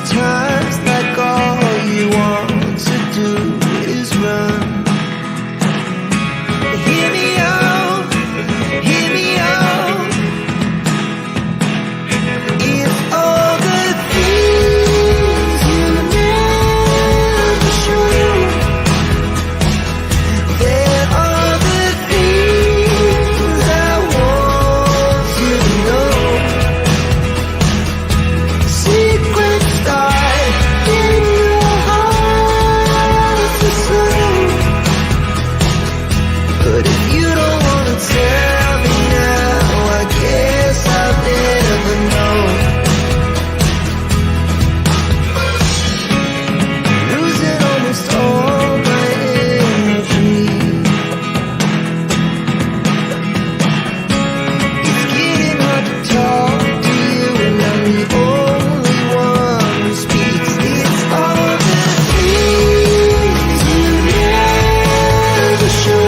times like all you want to do is run. Hear me out, hear me out. If all the things you never show, there are the things I want you to know. Secrets start in your heart to slow. But if you don't wanna tell me now, I guess I'll never know. Losing almost all my energy. It's getting hard to talk to you, and I'm the only one who speaks. It's all the things you never show.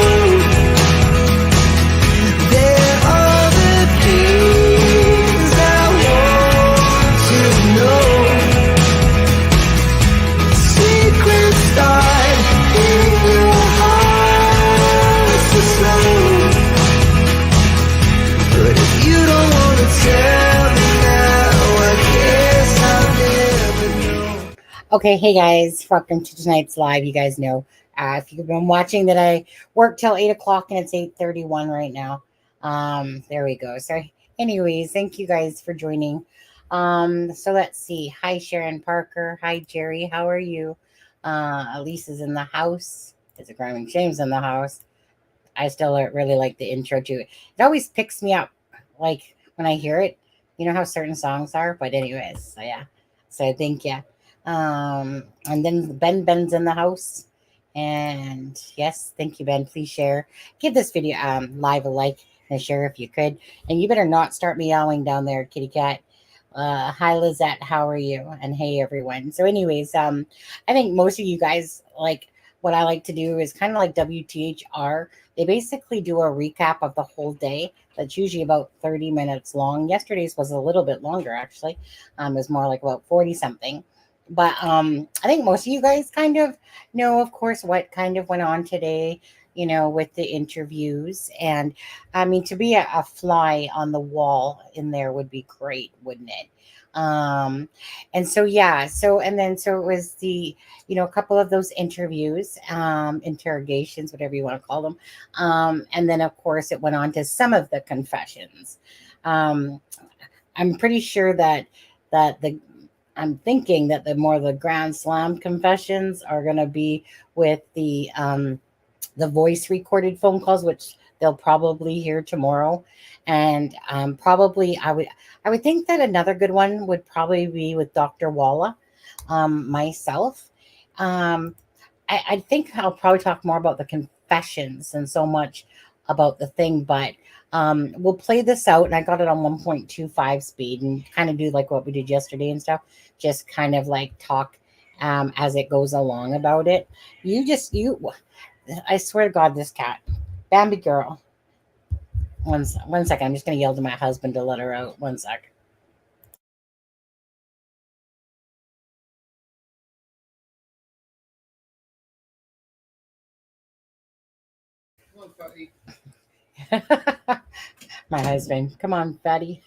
There are the things I want to know. Secrets start in your heart to slow. But if you don't want to tell me now, I guess I'll never know. Okay, hey guys, welcome to tonight's live. You guys know, if you've been watching, that I work till 8 o'clock and it's 8:31 right now. There we go. So, anyways, thank you guys for joining. So let's see. Hi, Sharon Parker. Hi, Jerry. How are you? Elise is in the house. It's a Grinding James in the house. I still really like the intro to it. It always picks me up, like when I hear it. You know how certain songs are, but anyways, so yeah. So thank you. And then Ben's in the house, and yes, thank you, Ben. Please share. Give this video live a like and share if you could. And you better not start meowing down there, kitty cat. Hi Lizette, how are you? And hey everyone. So, anyways, I think most of you guys like what I like to do is kind of like WTHR. They basically do a recap of the whole day. That's usually about 30 minutes long. Yesterday's was a little bit longer, actually. It was more like about 40 something. But I think most of you guys kind of know, of course, what kind of went on today, with the interviews. And I mean, to be a fly on the wall in there would be great, wouldn't it? And so, yeah, so it was a couple of those interviews, interrogations, whatever you want to call them. And then, of course, it went on to some of the confessions. Um, I'm pretty sure I'm thinking that the Grand Slam confessions are going to be with the voice recorded phone calls, which they'll probably hear tomorrow. And probably I would think that another good one would probably be with Dr. Walla, myself. I think I'll probably talk more about the confessions and so much about the thing, but we'll play this out, and I got it on 1.25 speed and kind of do like what we did yesterday and stuff, just kind of like talk as it goes along about it. I swear to God, this cat, Bambi girl. One second, I'm just going to yell to my husband to let her out. One sec. My husband, come on, fatty.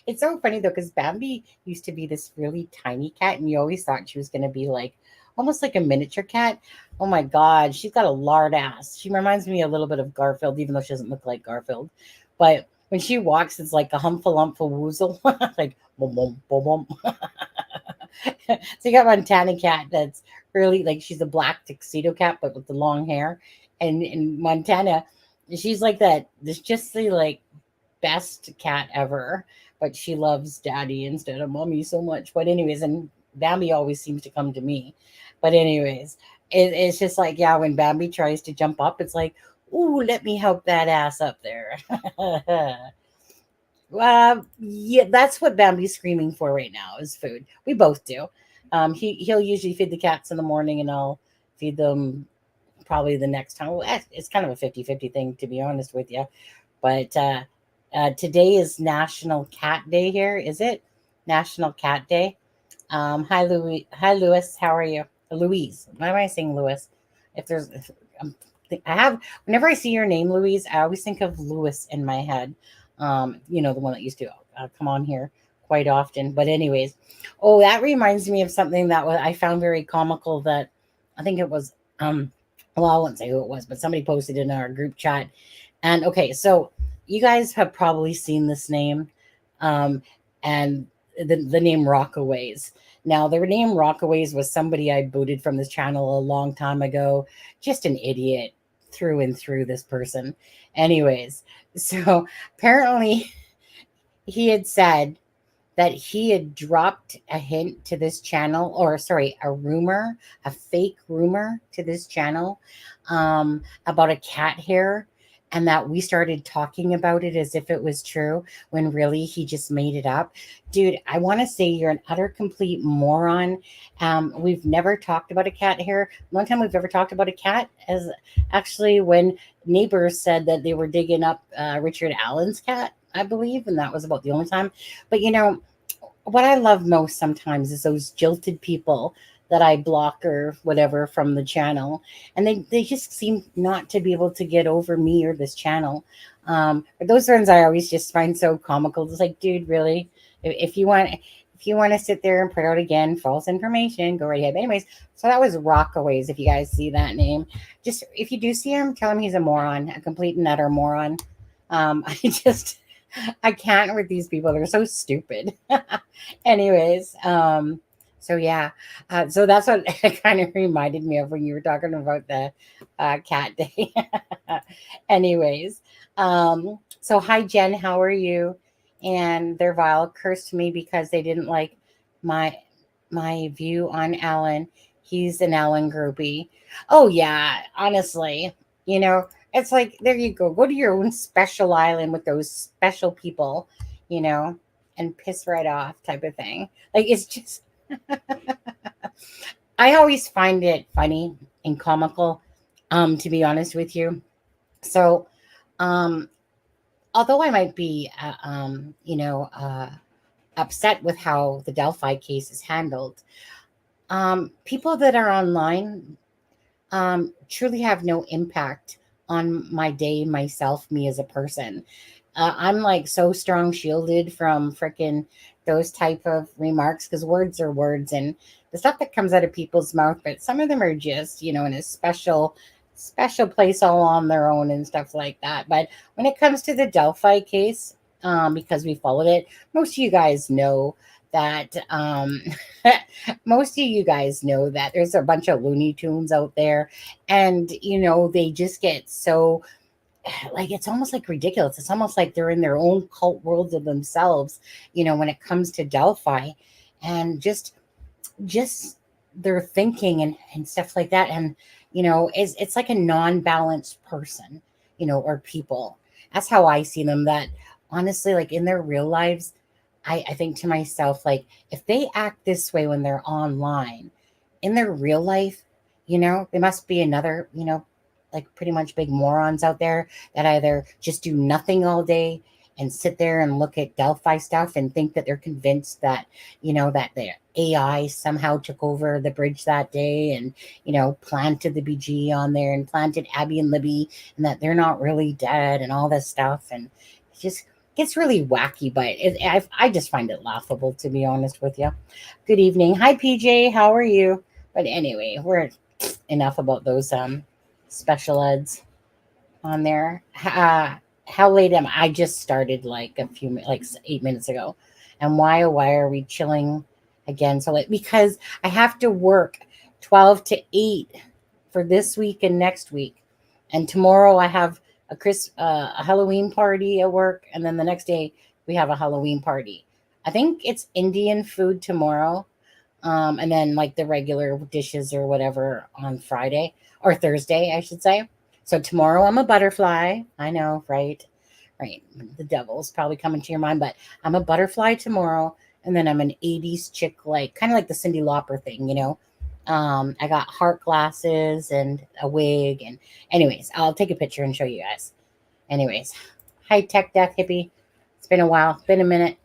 It's so funny though, because Bambi used to be this really tiny cat, and you always thought she was going to be like almost like a miniature cat. Oh my God, she's got a lard ass. She reminds me a little bit of Garfield, even though she doesn't look like Garfield. But when she walks, it's like a humpha-lumpha woozle, like boom, boom, boom, boom. So you got Montana cat that's really like, she's a black tuxedo cat, but with the long hair. And in Montana, she's like that. There's just the like best cat ever, but she loves daddy instead of mommy so much. But anyways, and Bambi always seems to come to me. But anyways, it's just like, yeah, when Bambi tries to jump up, it's like, ooh, let me help that ass up there. Yeah, that's what Bambi's screaming for right now is food. We both do. He'll usually feed the cats in the morning, and I'll feed them probably the next time. Well, it's kind of a 50-50 thing, to be honest with you. But today is National Cat Day here. Is it National Cat Day? Hi, Louis. Hi, Louis. How are you? Louise. Why am I saying Louis? If there's, um, I have, whenever I see your name, Louise, I always think of Louis in my head. The one that used to come on here quite often. But, anyways, oh, that reminds me of something that I found very comical that I think it was, well, I won't say who it was, but somebody posted in our group chat. And, okay, so you guys have probably seen this name. Um, and the name Rockaways. Now, the name Rockaways was somebody I booted from this channel a long time ago. Just an idiot through and through, this person. Anyways, so apparently he had said that he had dropped a hint to this channel, or sorry, a rumor, a fake rumor to this channel about a cat hair, and that we started talking about it as if it was true when really he just made it up. Dude, I want to say you're an utter complete moron. We've never talked about a cat hair. The only time we've ever talked about a cat is actually when neighbors said that they were digging up Richard Allen's cat, I believe, and that was about the only time. But what I love most sometimes is those jilted people that I block or whatever from the channel. And they just seem not to be able to get over me or this channel. But those ones I always just find so comical. It's like, dude, really? If you want to sit there and put out again false information, go right ahead. But anyways, so that was Rockaways. If you guys see that name, just if you do see him, tell him he's a moron, a complete and utter moron. I can't with these people. They're so stupid. Anyways, so yeah, so that's what it kind of reminded me of when you were talking about the cat day. Anyways, so hi Jen, how are you? And their vile cursed me because they didn't like my view on Alan. He's an Alan groupie. Oh yeah, honestly, it's like there you go. Go to your own special island with those special people, you know, and piss right off type of thing. Like it's just I always find it funny and comical, to be honest with you. So, um, although I might be, upset with how the Delphi case is handled, people that are online truly have no impact on my day, myself, me as a person. I'm like so strong shielded from freaking those type of remarks because words are words and the stuff that comes out of people's mouth, but some of them are just, in a special place all on their own and stuff like that. But when it comes to the Delphi case, because we followed it, most of you guys know that most of you guys know that there's a bunch of Looney Tunes out there, and they just get so like it's almost like ridiculous. It's almost like they're in their own cult worlds of themselves, when it comes to Delphi, and just their thinking and stuff like that. And it's like a non-balanced person, or people. That's how I see them. That honestly, like in their real lives, I think to myself, like, if they act this way when they're online, in their real life, they must be another, like pretty much big morons out there that either just do nothing all day and sit there and look at Delphi stuff and think that they're convinced that, that the AI somehow took over the bridge that day and, planted the BG on there and planted Abby and Libby and that they're not really dead and all this stuff. And it just gets really wacky, but I just find it laughable, to be honest with you. Good evening. Hi, PJ. How are you? But anyway, we're enough about those special eds on there. How late am I? I just started like a few like 8 minutes ago. And why, oh, why are we chilling again so late? Because I have to work 12 to 8 for this week and next week. And tomorrow I have a Halloween party at work, and then the next day we have a Halloween party. I think it's Indian food tomorrow, and then like the regular dishes or whatever on Friday or Thursday, I should say. So tomorrow I'm a butterfly. I know, right? Right. The devil's probably coming to your mind, but I'm a butterfly tomorrow, and then I'm an 80s chick, like kind of like the Cindy Lauper thing, I got heart glasses and a wig, and anyways, I'll take a picture and show you guys. Anyways, high tech death hippie. It's been a while, been a minute.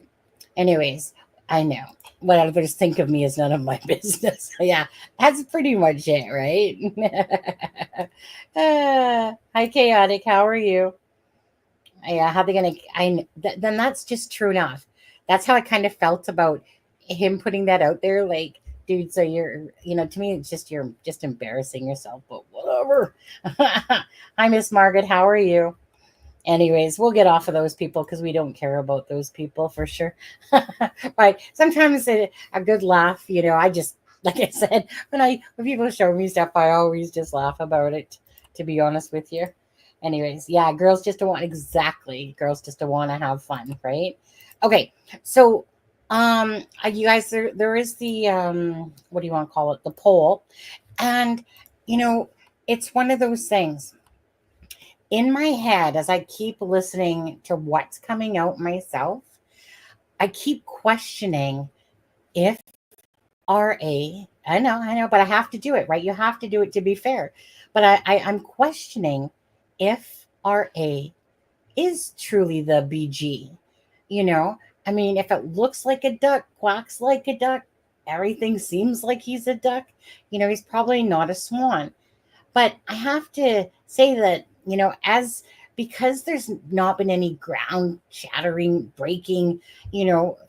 Anyways, I know. What others think of me is none of my business. Yeah, that's pretty much it, right? Hi, Chaotic. How are you? Yeah, how they gonna? Then that's just true enough. That's how I kind of felt about him putting that out there. Like, dude, so to me, it's just you're just embarrassing yourself. But whatever. Hi, Miss Margaret. How are you? Anyways, we'll get off of those people because we don't care about those people for sure. But sometimes a good laugh, I just like I said, when people show me stuff, I always just laugh about it, to be honest with you. Anyways, yeah, girls just don't want to have fun, right? Okay, so you guys, there is the what do you want to call it? The poll, and you know, it's one of those things in my head as I keep listening to what's coming out myself, I keep questioning if I know, but I have to do it, right? You have to do it to be fair. But I'm questioning if RA is truly the BG. You know, I mean, if it looks like a duck, quacks like a duck, everything seems like he's a duck, he's probably not a swan. But I have to say that, as because there's not been any ground shattering, breaking,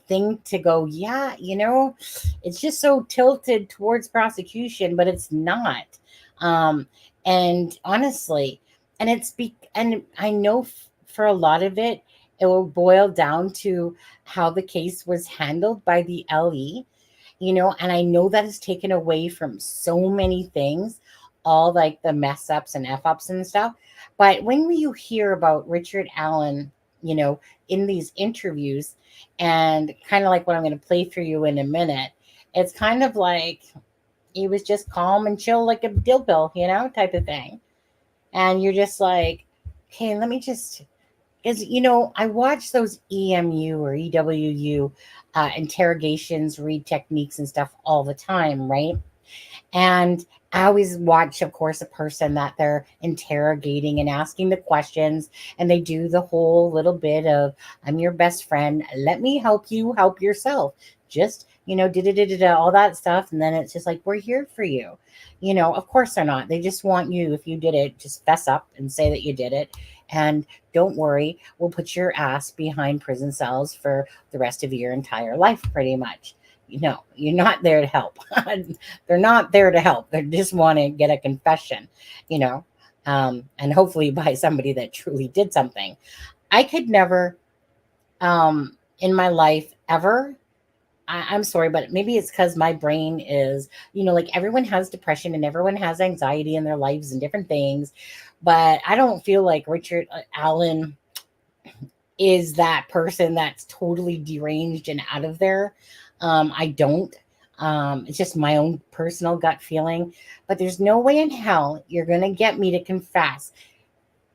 thing to go, yeah, it's just so tilted towards prosecution, but it's not. Um, and honestly, and I know for a lot of it, it will boil down to how the case was handled by the LE, and I know that is taken away from so many things, all like the mess ups and F ups and stuff. But when you hear about Richard Allen, in these interviews, and kind of like what I'm going to play for you in a minute, it's kind of like he was just calm and chill, like a dill pill, type of thing. And you're just like, okay, let me just is I watch those EMU or EWU interrogations, read techniques and stuff all the time, right? And I always watch, of course, a person that they're interrogating and asking the questions, and they do the whole little bit of, I'm your best friend. Let me help you help yourself. Just, all that stuff. And then it's just like, we're here for you. Of course they're not. They just want you, if you did it, just fess up and say that you did it. And don't worry, we'll put your ass behind prison cells for the rest of your entire life, pretty much. You're not there to help. They're not there to help. They just want to get a confession, you know, and hopefully by somebody that truly did something. I could never, in my life ever. I'm sorry, but maybe it's because my brain is, like everyone has depression and everyone has anxiety in their lives and different things. But I don't feel like Richard Allen is that person that's totally deranged and out of there. I don't. It's just my own personal gut feeling. But there's no way in hell you're going to get me to confess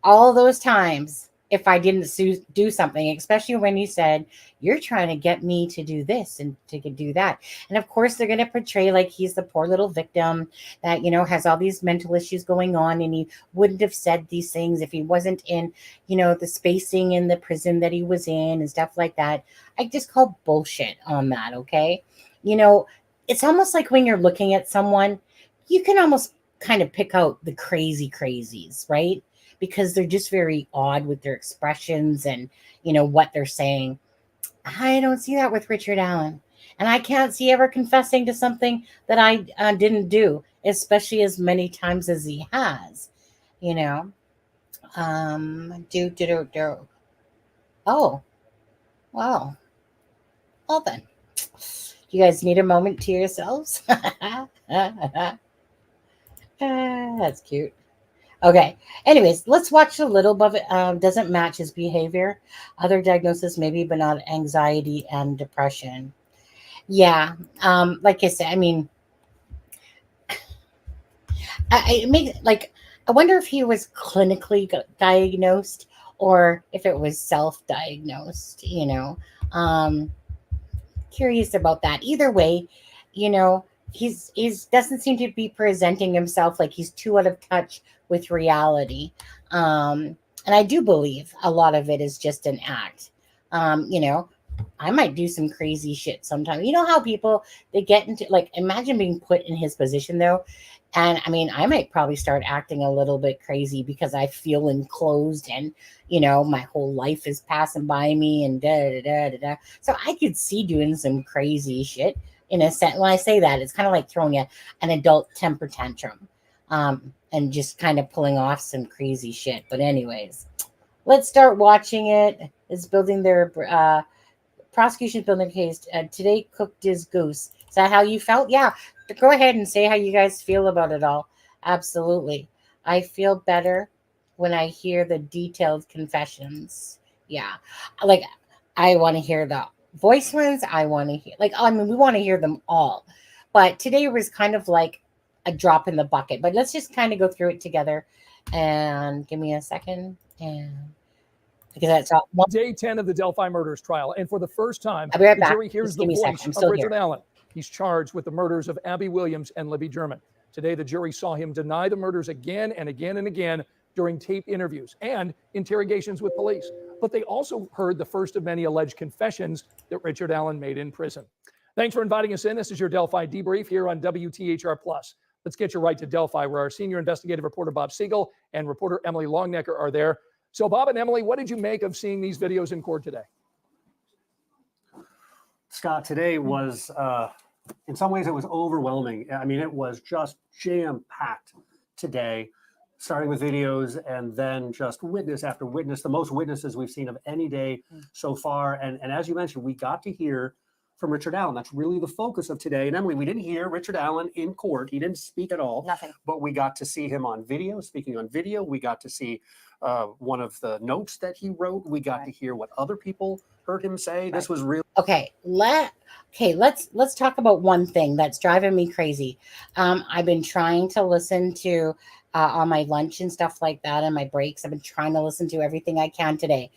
all those times if I didn't do something, especially when you said, you're trying to get me to do this and to do that. And of course, they're going to portray like he's the poor little victim that, has all these mental issues going on. And he wouldn't have said these things if he wasn't in, the spacing in the prison that he was in and stuff like that. I just call bullshit on that. Okay. It's almost like when you're looking at someone, you can almost kind of pick out the crazy crazies, right? Because they're just very odd with their expressions and what they're saying. I don't see that with Richard Allen, and I can't see ever confessing to something that I didn't do, especially as many times as he has. You know, do. Oh, wow. Well then, you guys need a moment to yourselves. That's cute. Okay. Anyways, let's watch a little of it. Doesn't match his behavior. Other diagnosis, maybe, but not anxiety and depression. Yeah. Like I said, I mean, it makes like I wonder if he was clinically diagnosed or if it was self-diagnosed. Um, Curious about that. Either way, you know, he's doesn't seem to be presenting himself like he's too out of touch with reality. And I do believe a lot of it is just an act. You know, I might do some crazy shit sometime. You know how people they get into like imagine being put in his position though. And I mean, I might probably start acting a little bit crazy because I feel enclosed and my whole life is passing by me and da da da da da. So I could see doing some crazy shit in a sense. When I say that, it's kind of like throwing an adult temper tantrum. And just kind of pulling off some crazy shit. But anyways, let's start watching it. It's building their prosecution's building a case. Today cooked his goose. Is that how you felt? Yeah. Go ahead and say how you guys feel about it all. Absolutely. I feel better when I hear the detailed confessions. Yeah. Like, I want to hear the voice ones. I want to hear, like, I mean, we want to hear them all. But today was kind of like a drop in the bucket. But let's just kind of go through it together. And give me a second. And because that's all. Day 10 of the Delphi murders trial. And for the first time, I'll be right the back. jury hears Just the give me a voice second. I'm of still Richard here. Allen. He's charged with the murders of Abby Williams and Libby German. Today, the jury saw him deny the murders again and again and again during tape interviews and interrogations with police. But they also heard the first of many alleged confessions that Richard Allen made in prison. Thanks for inviting us in. This is your Delphi debrief here on WTHR Plus. Let's get you right to Delphi, where our senior investigative reporter Bob Siegel and reporter Emily Longnecker are there. So, Bob and Emily, what did you make of seeing these videos in court today? Scott, today was, in some ways, it was overwhelming. I mean, it was just jam-packed today, starting with videos and then just witness after witness, the most witnesses we've seen of any day so far. And as you mentioned, we got to hear from Richard Allen. That's really the focus of today. And Emily, we didn't hear Richard Allen in court. He didn't speak at all. Nothing. But we got to see him on video, speaking on video. We got to see one of the notes that he wrote. We got to hear what other people heard him say. This was really Okay, let's talk about one thing that's driving me crazy. I've been trying to listen to on my lunch and stuff like that and my breaks. I've been trying to listen to everything I can today.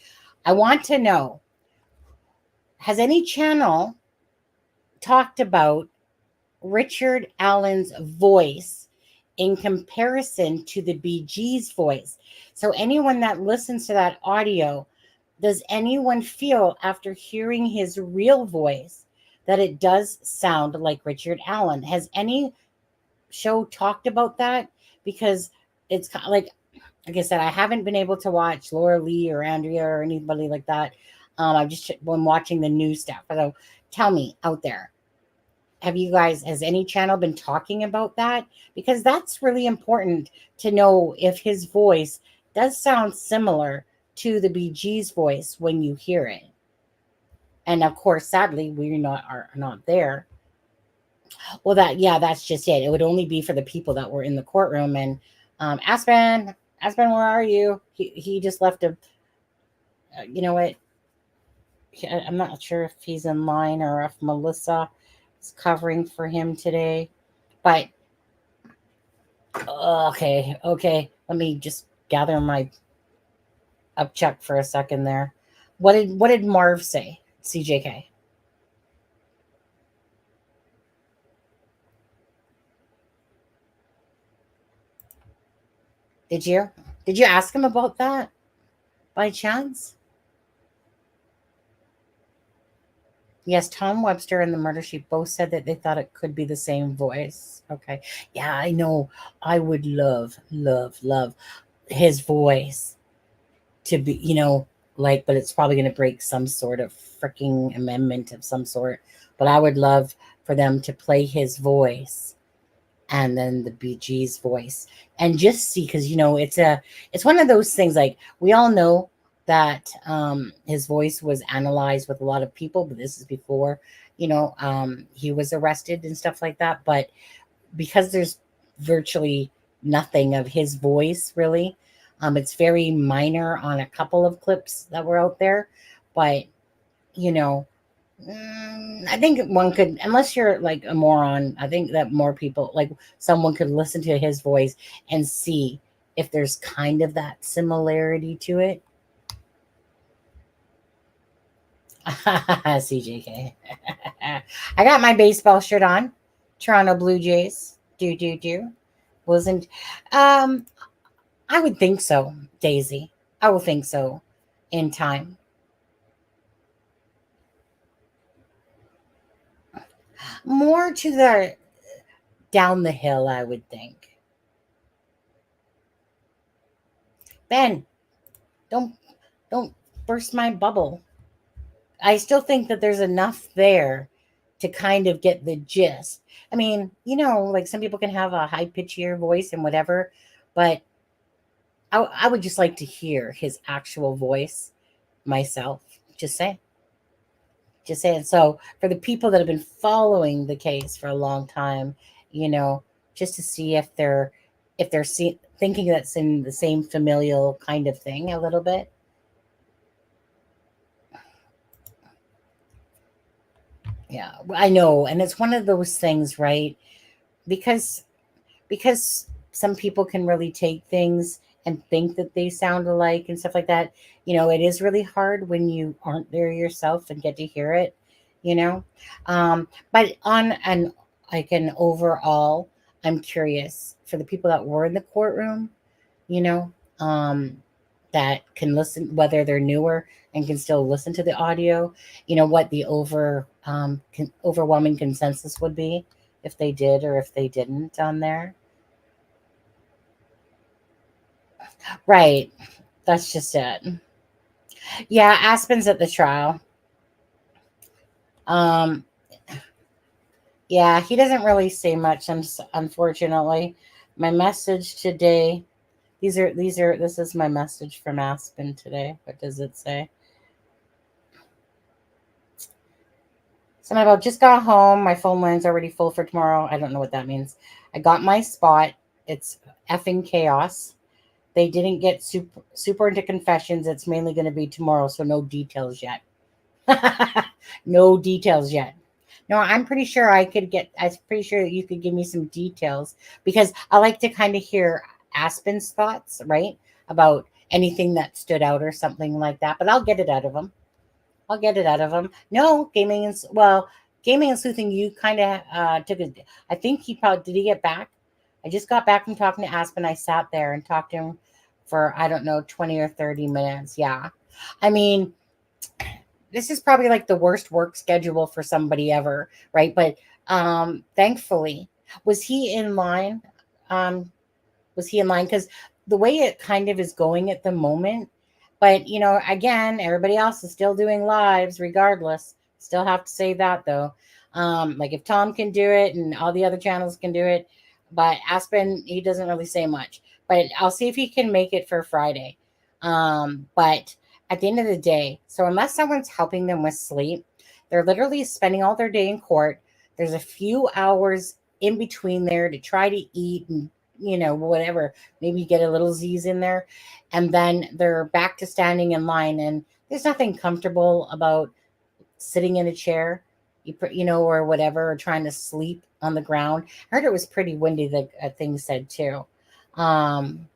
I want to know, has any channel talked about Richard Allen's voice in comparison to the BG's voice? So anyone that listens to that audio, does anyone feel after hearing his real voice that it does sound like Richard Allen? Has any show talked about that? Because it's kind of like I said, I haven't been able to watch Laura Lee or Andrea or anybody like that. I've just been watching the new stuff. So tell me out there, has any channel been talking about that? Because that's really important to know if his voice does sound similar to the BG's voice when you hear it. And of course, sadly, we are not there. Well, that's just it. It would only be for the people that were in the courtroom. And Aspen, where are you? He just left you know what? I'm not sure if he's in line or if Melissa is covering for him today. But okay. Let me just gather my upchuck for a second there. What did Marv say? CJK. Did you ask him about that by chance? Yes, Tom Webster and the murder sheet both said that they thought it could be the same voice. Okay. Yeah, I know. I would love his voice to be, but it's probably going to break some sort of freaking amendment of some sort. But I would love for them to play his voice and then the BG's voice and just see, because, it's one of those things, like, we all know that his voice was analyzed with a lot of people, but this is before, he was arrested and stuff like that. But because there's virtually nothing of his voice, really, it's very minor on a couple of clips that were out there. But, I think one could, unless you're like a moron, I think that more people, like someone could listen to his voice and see if there's kind of that similarity to it. CJK. I got my baseball shirt on. Toronto Blue Jays. Do. Wasn't I would think so, Daisy. I would think so in time. more to the down the hill, I would think. Ben, don't don't burst my bubble. I still think that there's enough there to kind of get the gist. I mean, like some people can have a high pitchier voice and whatever, but I would just like to hear his actual voice myself. Just say, just saying. So for the people that have been following the case for a long time, you know, just to see if they're thinking that's in the same familial kind of thing a little bit. Yeah, I know, and it's one of those things, right? Because because some people can really take things and think that they sound alike and stuff like that. It is really hard when you aren't there yourself and get to hear it. You know, but on an like an overall, I'm curious for the people that were in the courtroom. You know, um, that can listen, whether they're newer and can still listen to the audio. What the overwhelming consensus would be if they did or if they didn't on there. Right. That's just it. Yeah, Aspen's at the trial. Um, yeah, he doesn't really say much, unfortunately. My message today, this is my message from Aspen today. What does it say? Something about just got home. My phone line's already full for tomorrow. I don't know what that means. I got my spot. It's effing chaos. They didn't get super into confessions. It's mainly going to be tomorrow, so no details yet. No details yet. No, I'm pretty sure I'm pretty sure that you could give me some details because I like to kind of hear Aspen's thoughts, right? About anything that stood out or something like that. But I'll get it out of him. I'll get it out of him. No, gaming and sleuthing, you kind of took it. I think he probably, did he get back? I just got back from talking to Aspen. I sat there and talked to him for, I don't know, 20 or 30 minutes. Yeah. I mean, this is probably like the worst work schedule for somebody ever, right? But thankfully, was he in line? Um, was he in line? Because the way it kind of is going at the moment, but again, everybody else is still doing lives regardless. Still have to say that though. Like if Tom can do it and all the other channels can do it, but Aspen, he doesn't really say much. But I'll see if he can make it for Friday. But at the end of the day, so unless someone's helping them with sleep, they're literally spending all their day in court. There's a few hours in between there to try to eat and whatever, maybe get a little Z's in there, and then they're back to standing in line. And there's nothing comfortable about sitting in a chair, or whatever, or trying to sleep on the ground. I heard it was pretty windy. The thing said too. Um,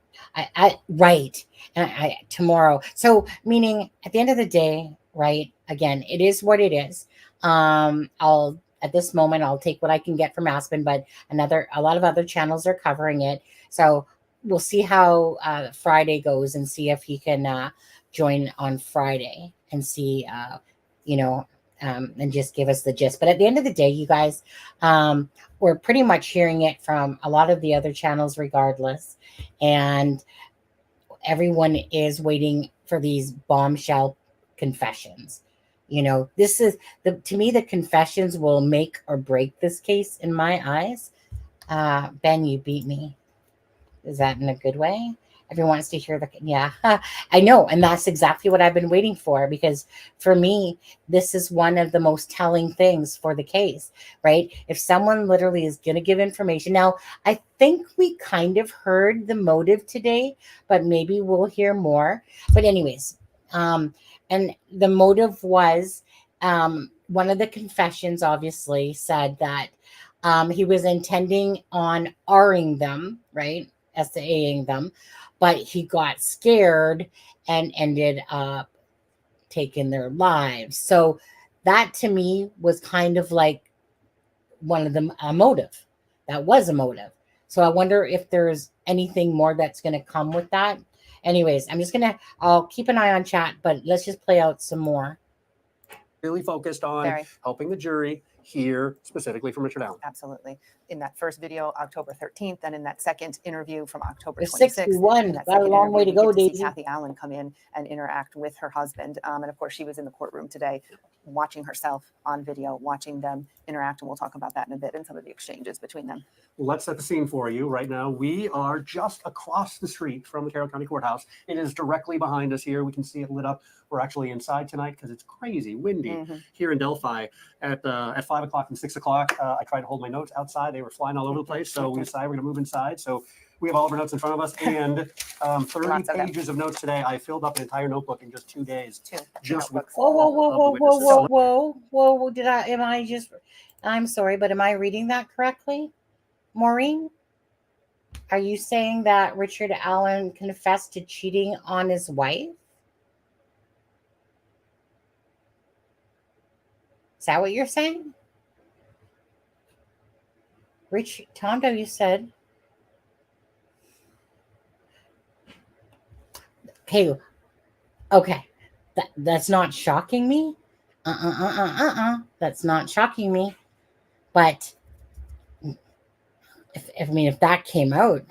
right, and tomorrow. So meaning at the end of the day, right? Again, it is what it is. I'll at this moment I'll take what I can get from Aspen, but a lot of other channels are covering it. So we'll see how Friday goes and see if he can join on Friday and see, you know, and just give us the gist. But at the end of the day, you guys, we're pretty much hearing it from a lot of the other channels, regardless. And everyone is waiting for these bombshell confessions. This is to me, the confessions will make or break this case in my eyes. Ben, you beat me. Is that in a good way? Everyone wants to hear yeah, I know. And that's exactly what I've been waiting for, because for me, this is one of the most telling things for the case, right? If someone literally is going to give information. Now, I think we kind of heard the motive today, but maybe we'll hear more. But anyways, and the motive was, one of the confessions obviously said that he was intending on R-ing them, right? SAing them, but he got scared and ended up taking their lives. So that to me was kind of like one of them, a motive. That was a motive. So I wonder if there's anything more that's going to come with that. Anyways, I'll keep an eye on chat, but let's just play out some more. Really focused on Sorry. helping the jury. hear specifically from Richard Allen. Absolutely. In that first video, October 13th, and in that second interview from October There's 26th. 61. in that Got a second long way to interview, we go, get to see Daisy. Kathy Allen come in and interact with her husband. And of course, she was in the courtroom today watching herself on video, watching them interact. And we'll talk about that in a bit and some of the exchanges between them. Let's set the scene for you right now. We are just across the street from the Carroll County Courthouse. It is directly behind us here. We can see it lit up. We're actually inside tonight because it's crazy windy here in Delphi at 5 o'clock and 6 o'clock. I tried to hold my notes outside. They were flying all over the place. So we decided we're going to move inside. So we have all of our notes in front of us and 30 pages of notes today. I filled up an entire notebook in just 2 days. Just with Whoa, whoa, whoa, all of whoa, the witnesses. whoa, whoa, whoa, whoa. I'm sorry, but am I reading that correctly? Maureen? Are you saying that Richard Allen confessed to cheating on his wife? Is that what you're saying? Tom W. said, okay, that's not shocking me. That's not shocking me. But if that came out,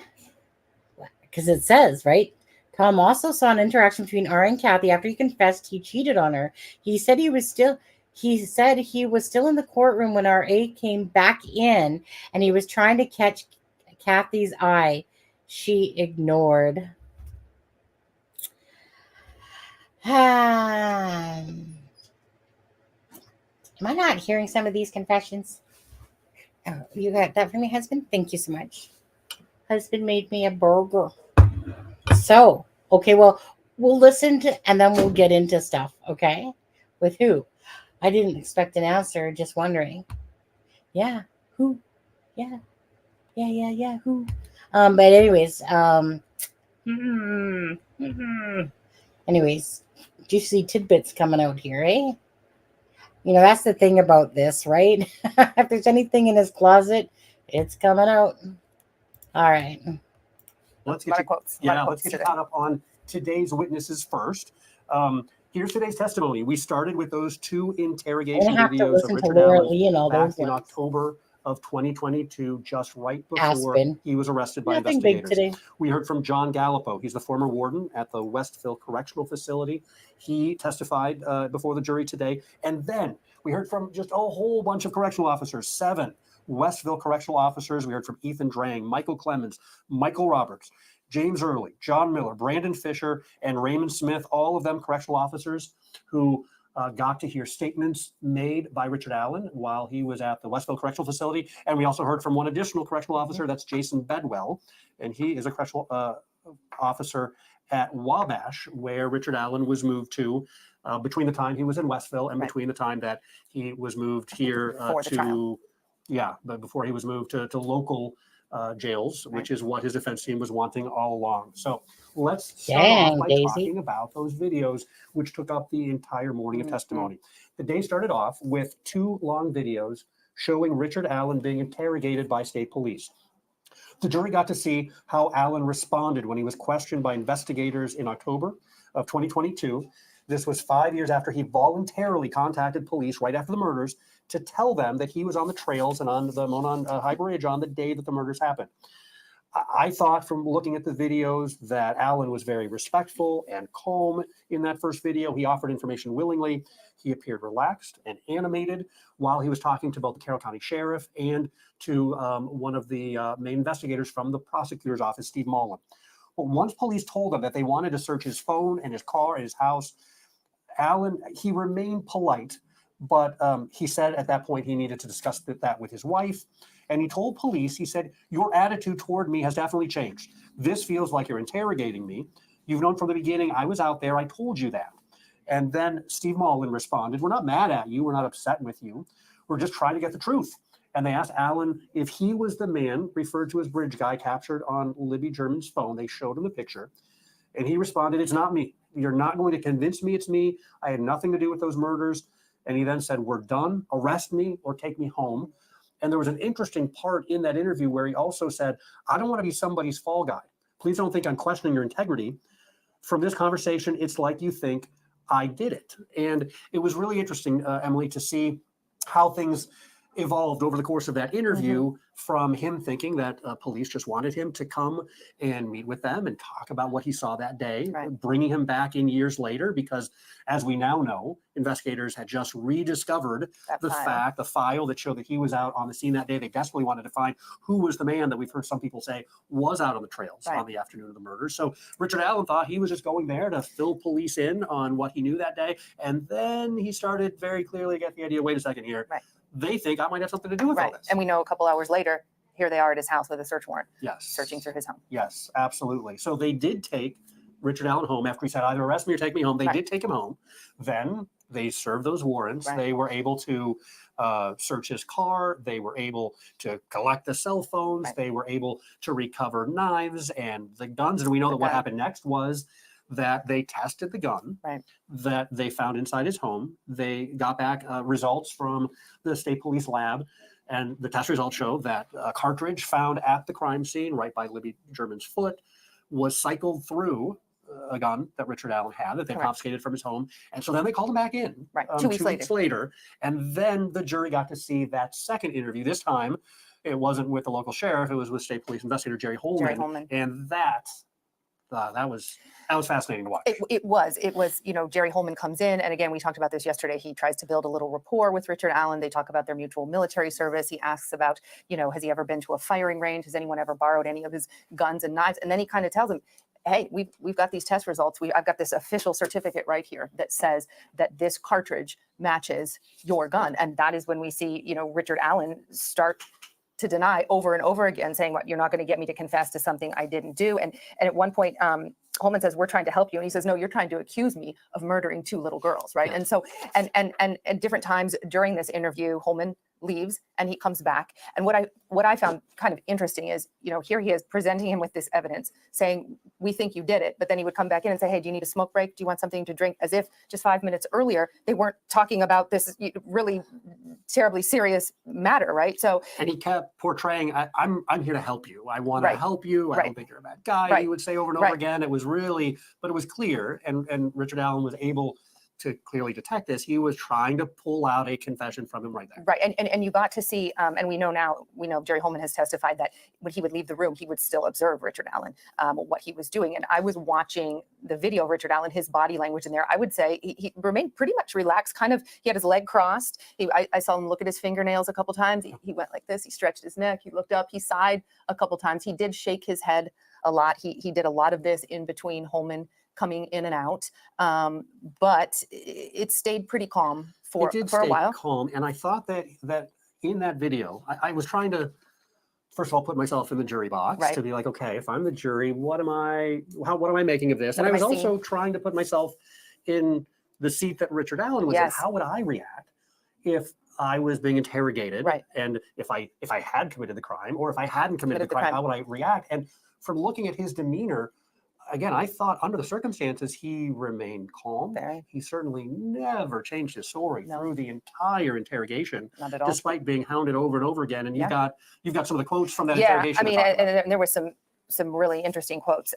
because it says, right? Tom also saw an interaction between R and Kathy after he confessed he cheated on her. He said he was still in the courtroom when RA came back in and he was trying to catch Kathy's eye. She ignored. Am I not hearing some of these confessions? Oh, you got that for me, husband? Thank you so much. Husband made me a burger. So, okay, well, we'll listen to, and then we'll get into stuff, okay? With who? I didn't expect an answer, just wondering. Yeah, who? Yeah, who? But anyways, anyways, juicy tidbits coming out here, eh? You know, that's the thing about this, right? If there's anything in his closet, it's coming out. All right. Let's get you caught up on today's witnesses first. Here's today's testimony. We started with those 2 interrogation videos of Richard Allen back in October of 2022, just right before he was arrested by investigators. We heard from John Gallipo. He's the former warden at the Westville Correctional Facility. He testified before the jury today. And then we heard from just a whole bunch of correctional officers, 7 Westville correctional officers. We heard from Ethan Drang, Michael Clemens, Michael Roberts, James Early, John Miller, Brandon Fisher, and Raymond Smith, all of them correctional officers who got to hear statements made by Richard Allen while he was at the Westville Correctional Facility. And we also heard from one additional correctional officer, that's Jason Bedwell, and he is a correctional officer at Wabash, where Richard Allen was moved to between the time he was in Westville and between the time that he was moved here before he was moved to local jails, which is what his defense team was wanting all along. So let's start off by talking about those videos, which took up the entire morning of testimony. The day started off with 2 long videos showing Richard Allen being interrogated by state police. The jury got to see how Allen responded when he was questioned by investigators in October of 2022. This was 5 years after he voluntarily contacted police right after the murders to tell them that he was on the trails and on the Monon High Bridge on the day that the murders happened. I thought from looking at the videos that Allen was very respectful and calm in that first video. He offered information willingly. He appeared relaxed and animated while he was talking to both the Carroll County Sheriff and to one of the main investigators from the prosecutor's office, Steve Mullen. But once police told him that they wanted to search his phone and his car and his house, Allen, he remained polite, but he said at that point he needed to discuss that with his wife. And he told police, he said, "Your attitude toward me has definitely changed. This feels like you're interrogating me. You've known from the beginning I was out there. I told you that." And then Steve Mullen responded, "We're not mad at you. We're not upset with you. We're just trying to get the truth." And they asked Allen if he was the man referred to as Bridge Guy captured on Libby German's phone. They showed him the picture. And he responded, "It's not me. You're not going to convince me it's me. I had nothing to do with those murders." And he then said, "We're done. Arrest me or take me home." And there was an interesting part in that interview where he also said, "I don't want to be somebody's fall guy. Please don't think I'm questioning your integrity. From this conversation, it's like you think I did it." And it was really interesting, Emily, to see how things evolved over the course of that interview from him thinking that police just wanted him to come and meet with them and talk about what he saw that day, bringing him back in years later, because as we now know, investigators had just rediscovered the file that showed that he was out on the scene that day. They desperately wanted to find who was the man that we've heard some people say was out on the trails on the afternoon of the murder. So Richard Allen thought he was just going there to fill police in on what he knew that day. And then he started very clearly get the idea, wait a second here. They think I might have something to do with all this. And we know a couple hours later, here they are at his house with a search warrant. Yes. Searching through his home. Yes, absolutely. So they did take Richard Allen home after he said, either arrest me or take me home. They did take him home. Then they served those warrants. They were able to search his car. They were able to collect the cell phones. They were able to recover knives and the guns. And we know that what happened next was that they tested the gun that they found inside his home. They got back results from the state police lab, and the test results show that a cartridge found at the crime scene right by Libby German's foot was cycled through a gun that Richard Allen had that they confiscated from his home. And so then they called him back in 2 weeks 2 weeks later. And then the jury got to see that second interview. This time it wasn't with the local sheriff, it was with state police investigator Jerry Holman. And that was fascinating to watch. It was, Jerry Holman comes in, and again, we talked about this yesterday. He tries to build a little rapport with Richard Allen. They talk about their mutual military service. He asks about, has he ever been to a firing range? Has anyone ever borrowed any of his guns and knives? And then he kind of tells him, hey, we've got these test results. I've got this official certificate right here that says that this cartridge matches your gun. And that is when we see, Richard Allen start to deny over and over again, saying, what, you're not going to get me to confess to something I didn't do. And at one point, Holman says, we're trying to help you. And he says, no, you're trying to accuse me of murdering 2 little girls. Right. And so, and at different times during this interview, Holman leaves and he comes back. And what I found kind of interesting is, here he is presenting him with this evidence saying, we think you did it. But then he would come back in and say, hey, do you need a smoke break? Do you want something to drink? As if just 5 minutes earlier, they weren't talking about this really terribly serious matter. Right. So, and he kept portraying, I'm here to help you. I want to help you. I don't think you're a bad guy. He would say over and over again. It was really, but it was clear. And Richard Allen was able to clearly detect this. He was trying to pull out a confession from him right there. Right. And you got to see, and we know Jerry Holman has testified that when he would leave the room, he would still observe Richard Allen, what he was doing. And I was watching the video of Richard Allen, his body language in there. I would say he remained pretty much relaxed, kind of, he had his leg crossed. I saw him look at his fingernails a couple times. He went like this, he stretched his neck, he looked up, he sighed a couple times. He did shake his head a lot. He did a lot of this in between Holman coming in and out, but it stayed pretty calm for a while. Calm, and I thought that in that video, I was trying to first of all put myself in the jury box to be like, okay, if I'm the jury, what am I making of this? And I was also trying to put myself in the seat that Richard Allen was in. How would I react if I was being interrogated, and if I had committed the crime, or if I hadn't committed the crime, how would I react? And from looking at his demeanor, again, I thought under the circumstances, he remained calm. He certainly never changed his story through the entire interrogation, not at all, despite being hounded over and over again. And you've got some of the quotes from that interrogation. I mean, and there was some really interesting quotes.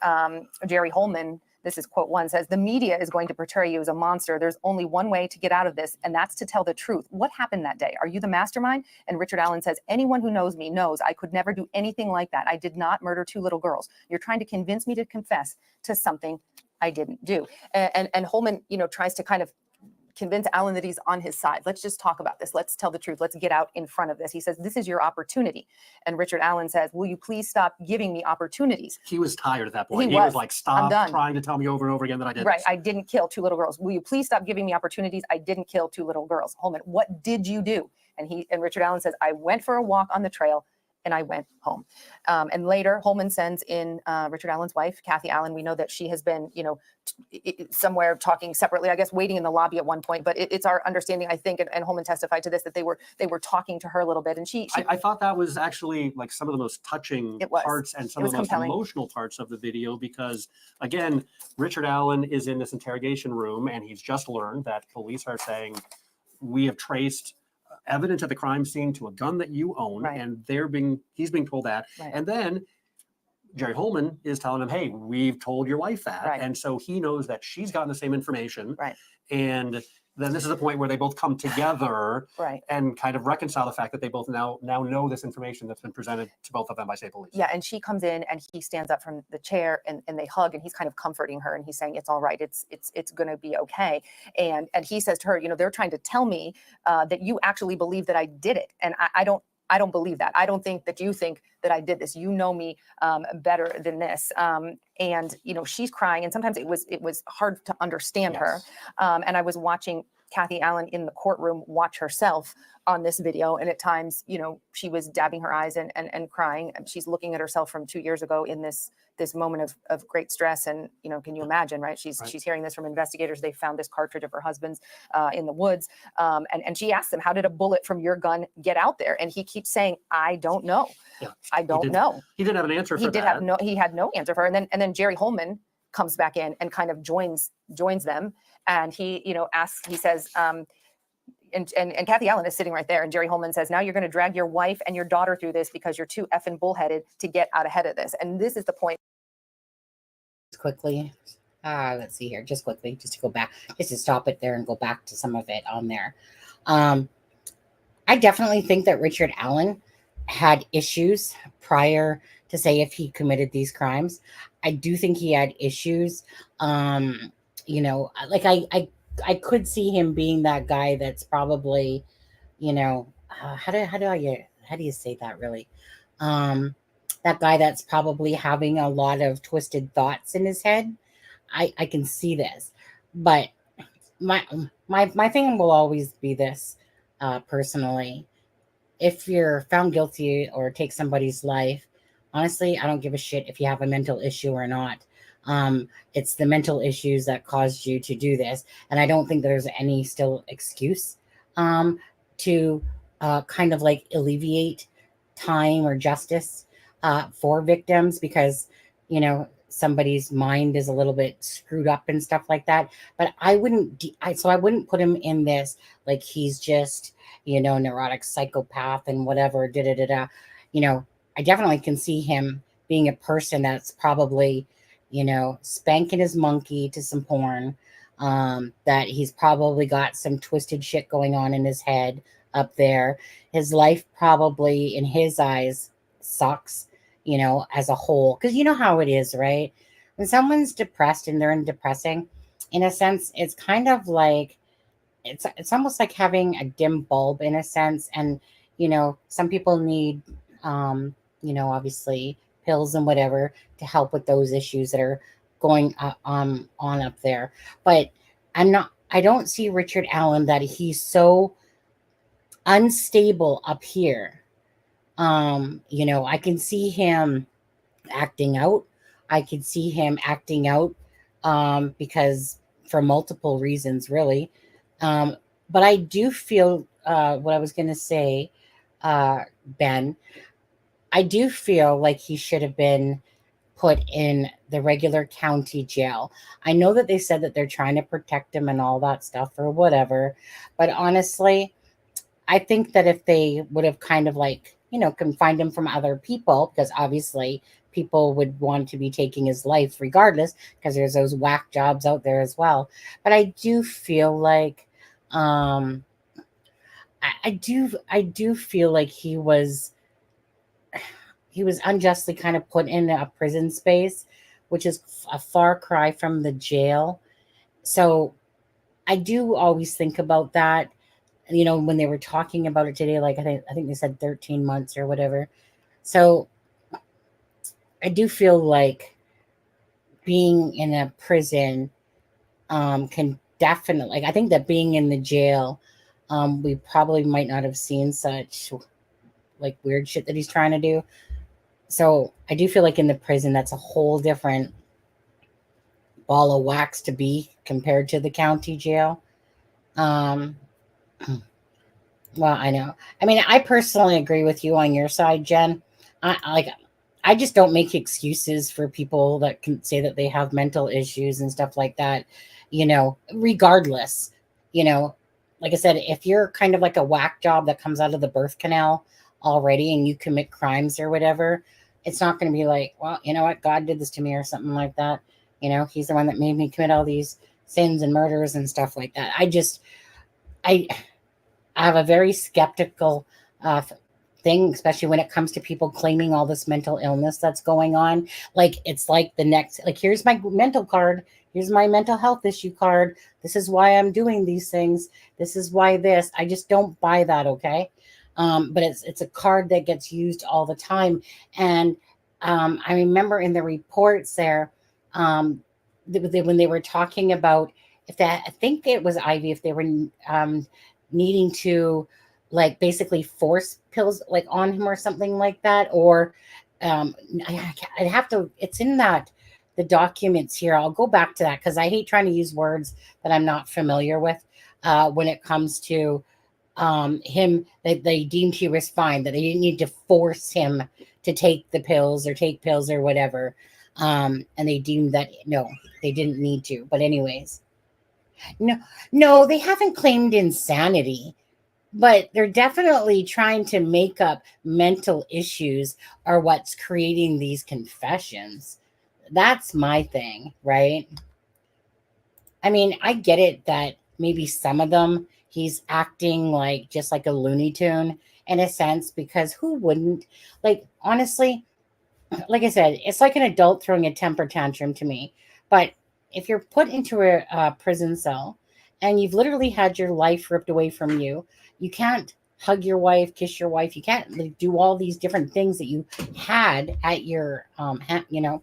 Jerry Holman, this is quote 1, says, the media is going to portray you as a monster. There's only one way to get out of this, and that's to tell the truth. What happened that day? Are you the mastermind? And Richard Allen says, anyone who knows me knows I could never do anything like that. I did not murder 2 little girls. You're trying to convince me to confess to something I didn't do. And Holman, tries to kind of convince Allen that he's on his side. Let's just talk about this. Let's tell the truth. Let's get out in front of this. He says, this is your opportunity. And Richard Allen says, will you please stop giving me opportunities? He was tired at that point. He was like, stop trying to tell me over and over again that I did this. I didn't kill 2 little girls. Will you please stop giving me opportunities? I didn't kill 2 little girls. Holman, what did you do? And Richard Allen says, I went for a walk on the trail and I went home. And later, Holman sends in Richard Allen's wife, Kathy Allen. We know that she has been, somewhere talking separately, I guess, waiting in the lobby at one point. But it's our understanding, I think, and Holman testified to this, that they were talking to her a little bit. And I thought that was actually like some of the most touching parts and some of the most emotional parts of the video, because again, Richard Allen is in this interrogation room and he's just learned that police are saying, we have traced evidence at the crime scene to a gun that you own, and he's being told that. And then Jerry Holman is telling him, hey, we've told your wife that. And so he knows that she's gotten the same information. And then this is a point where they both come together Right. and kind of reconcile the fact that they both now know this information that's been presented to both of them by state police. Yeah, and she comes in and he stands up from the chair and they hug and he's kind of comforting her and he's saying it's all right, it's going to be okay. And he says to her, you know, they're trying to tell me that you actually believe that I did it, and I don't believe that. I don't think that you think that I did this. You know me better than this. And you know, she's crying, and sometimes it was hard to understand her. And I was watching Kathy Allen in the courtroom watch herself on this video, and at times, you know, she was dabbing her eyes and crying. And she's looking at herself from 2 years ago in this moment of great stress. And you know, can you imagine, right? She's hearing this from investigators. They found this cartridge of her husband's in the woods, and she asked him, "How did a bullet from your gun get out there?" And he keeps saying, "I don't know. Yeah. I don't know." He didn't have an answer for He did that. he had no answer for her. And then Jerry Holman comes back in and kind of joins them, and he, you know, asks. He says, and Kathy Allen is sitting right there, and Jerry Holman says, "Now you're going to drag your wife and your daughter through this because you're too effing bullheaded to get out ahead of this." And this is the point. Quickly, let's see here, just quickly, just to go back, just to stop it there and go back to some of it on there. I definitely think that Richard Allen had issues prior to say if he committed these crimes. I do think he had issues. You know, like I could see him being that guy that's probably, you know, how do you say that really? That guy that's probably having a lot of twisted thoughts in his head. I can see this, but my thing will always be this, personally. If you're found guilty or take somebody's life, honestly, I don't give a shit if you have a mental issue or not. It's the mental issues that caused you to do this, and I don't think there's any still excuse to kind of like alleviate time or justice for victims, because you know somebody's mind is a little bit screwed up and stuff like that. But I wouldn't put him in this like he's just, you know, neurotic psychopath and whatever. You know, I definitely can see him being a person that's probably, you know, spanking his monkey to some porn. That he's probably got some twisted shit going on in his head up there. His life probably, in his eyes, sucks, you know, as a whole. Because you know how it is, right? When someone's depressed and they're in depressing, in a sense, it's kind of like, it's almost like having a dim bulb in a sense. And, you know, some people need, you know, obviously pills and whatever to help with those issues that are going on up there. But I don't see Richard Allen that he's so unstable up here. You know, I can see him acting out. I could see him acting out because for multiple reasons, really. But I do feel what I was going to say, Ben, I do feel like he should have been put in the regular county jail. I know that they said that they're trying to protect him and all that stuff or whatever. But honestly, I think that if they would have kind of like, you know, confined him from other people, because obviously people would want to be taking his life regardless, because there's those whack jobs out there as well. But I do feel like, I do feel like he was unjustly kind of put in a prison space, which is a far cry from the jail. So I do always think about that. You know, when they were talking about it today, like I think they said 13 months or whatever. So I do feel like being in a prison can definitely, like, I think that being in the jail, we probably might not have seen such like weird shit that he's trying to do. So I do feel like in the prison, that's a whole different ball of wax to be compared to the county jail. Well, I know. I mean, I personally agree with you on your side, Jen. I just don't make excuses for people that can say that they have mental issues and stuff like that, you know, regardless. You know, like I said, if you're kind of like a whack job that comes out of the birth canal already and you commit crimes or whatever, it's not going to be like, well, you know what, God did this to me or something like that. You know, he's the one that made me commit all these sins and murders and stuff like that. I have a very skeptical thing, especially when it comes to people claiming all this mental illness that's going on. Like, it's like the next, like, here's my mental card. Here's my mental health issue card. This is why I'm doing these things. This is why this. I just don't buy that, okay? But it's a card that gets used all the time. And I remember in the reports there, when they were talking about if that, I think it was Ivy, if they were needing to like basically force pills like on him or something like that, or I'd have to, it's in that the documents here. I'll go back to that because I hate trying to use words that I'm not familiar with when it comes to him, that they deemed he was fine, that they didn't need to force him to take the pills or take pills or whatever. And they deemed that no, they didn't need to. But anyways, no, they haven't claimed insanity, but they're definitely trying to make up mental issues are what's creating these confessions. That's my thing, right? I mean, I get it that maybe some of them he's acting like just like a Looney Tune in a sense, because who wouldn't? Like, honestly, like I said, it's like an adult throwing a temper tantrum to me. But if you're put into a prison cell and you've literally had your life ripped away from you, you can't hug your wife, kiss your wife. You can't like, do all these different things that you had at your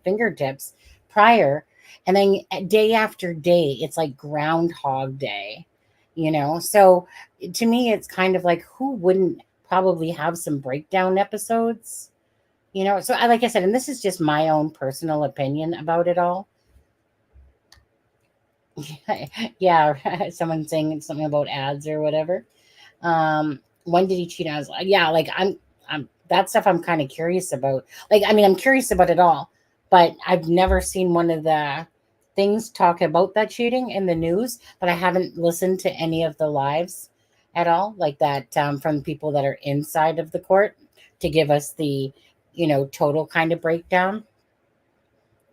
fingertips prior. And then day after day, it's like Groundhog Day, So to me, it's kind of like who wouldn't probably have some breakdown episodes? So like I said, and this is just my own personal opinion about it all. Yeah, someone saying something about ads or whatever. When did he cheat on his life? Yeah, like I'm that stuff I'm kind of curious about. Like, I mean, I'm curious about it all, but I've never seen one of the things talk about that cheating in the news, but I haven't listened to any of the lives at all, like that from people that are inside of the court to give us the total kind of breakdown.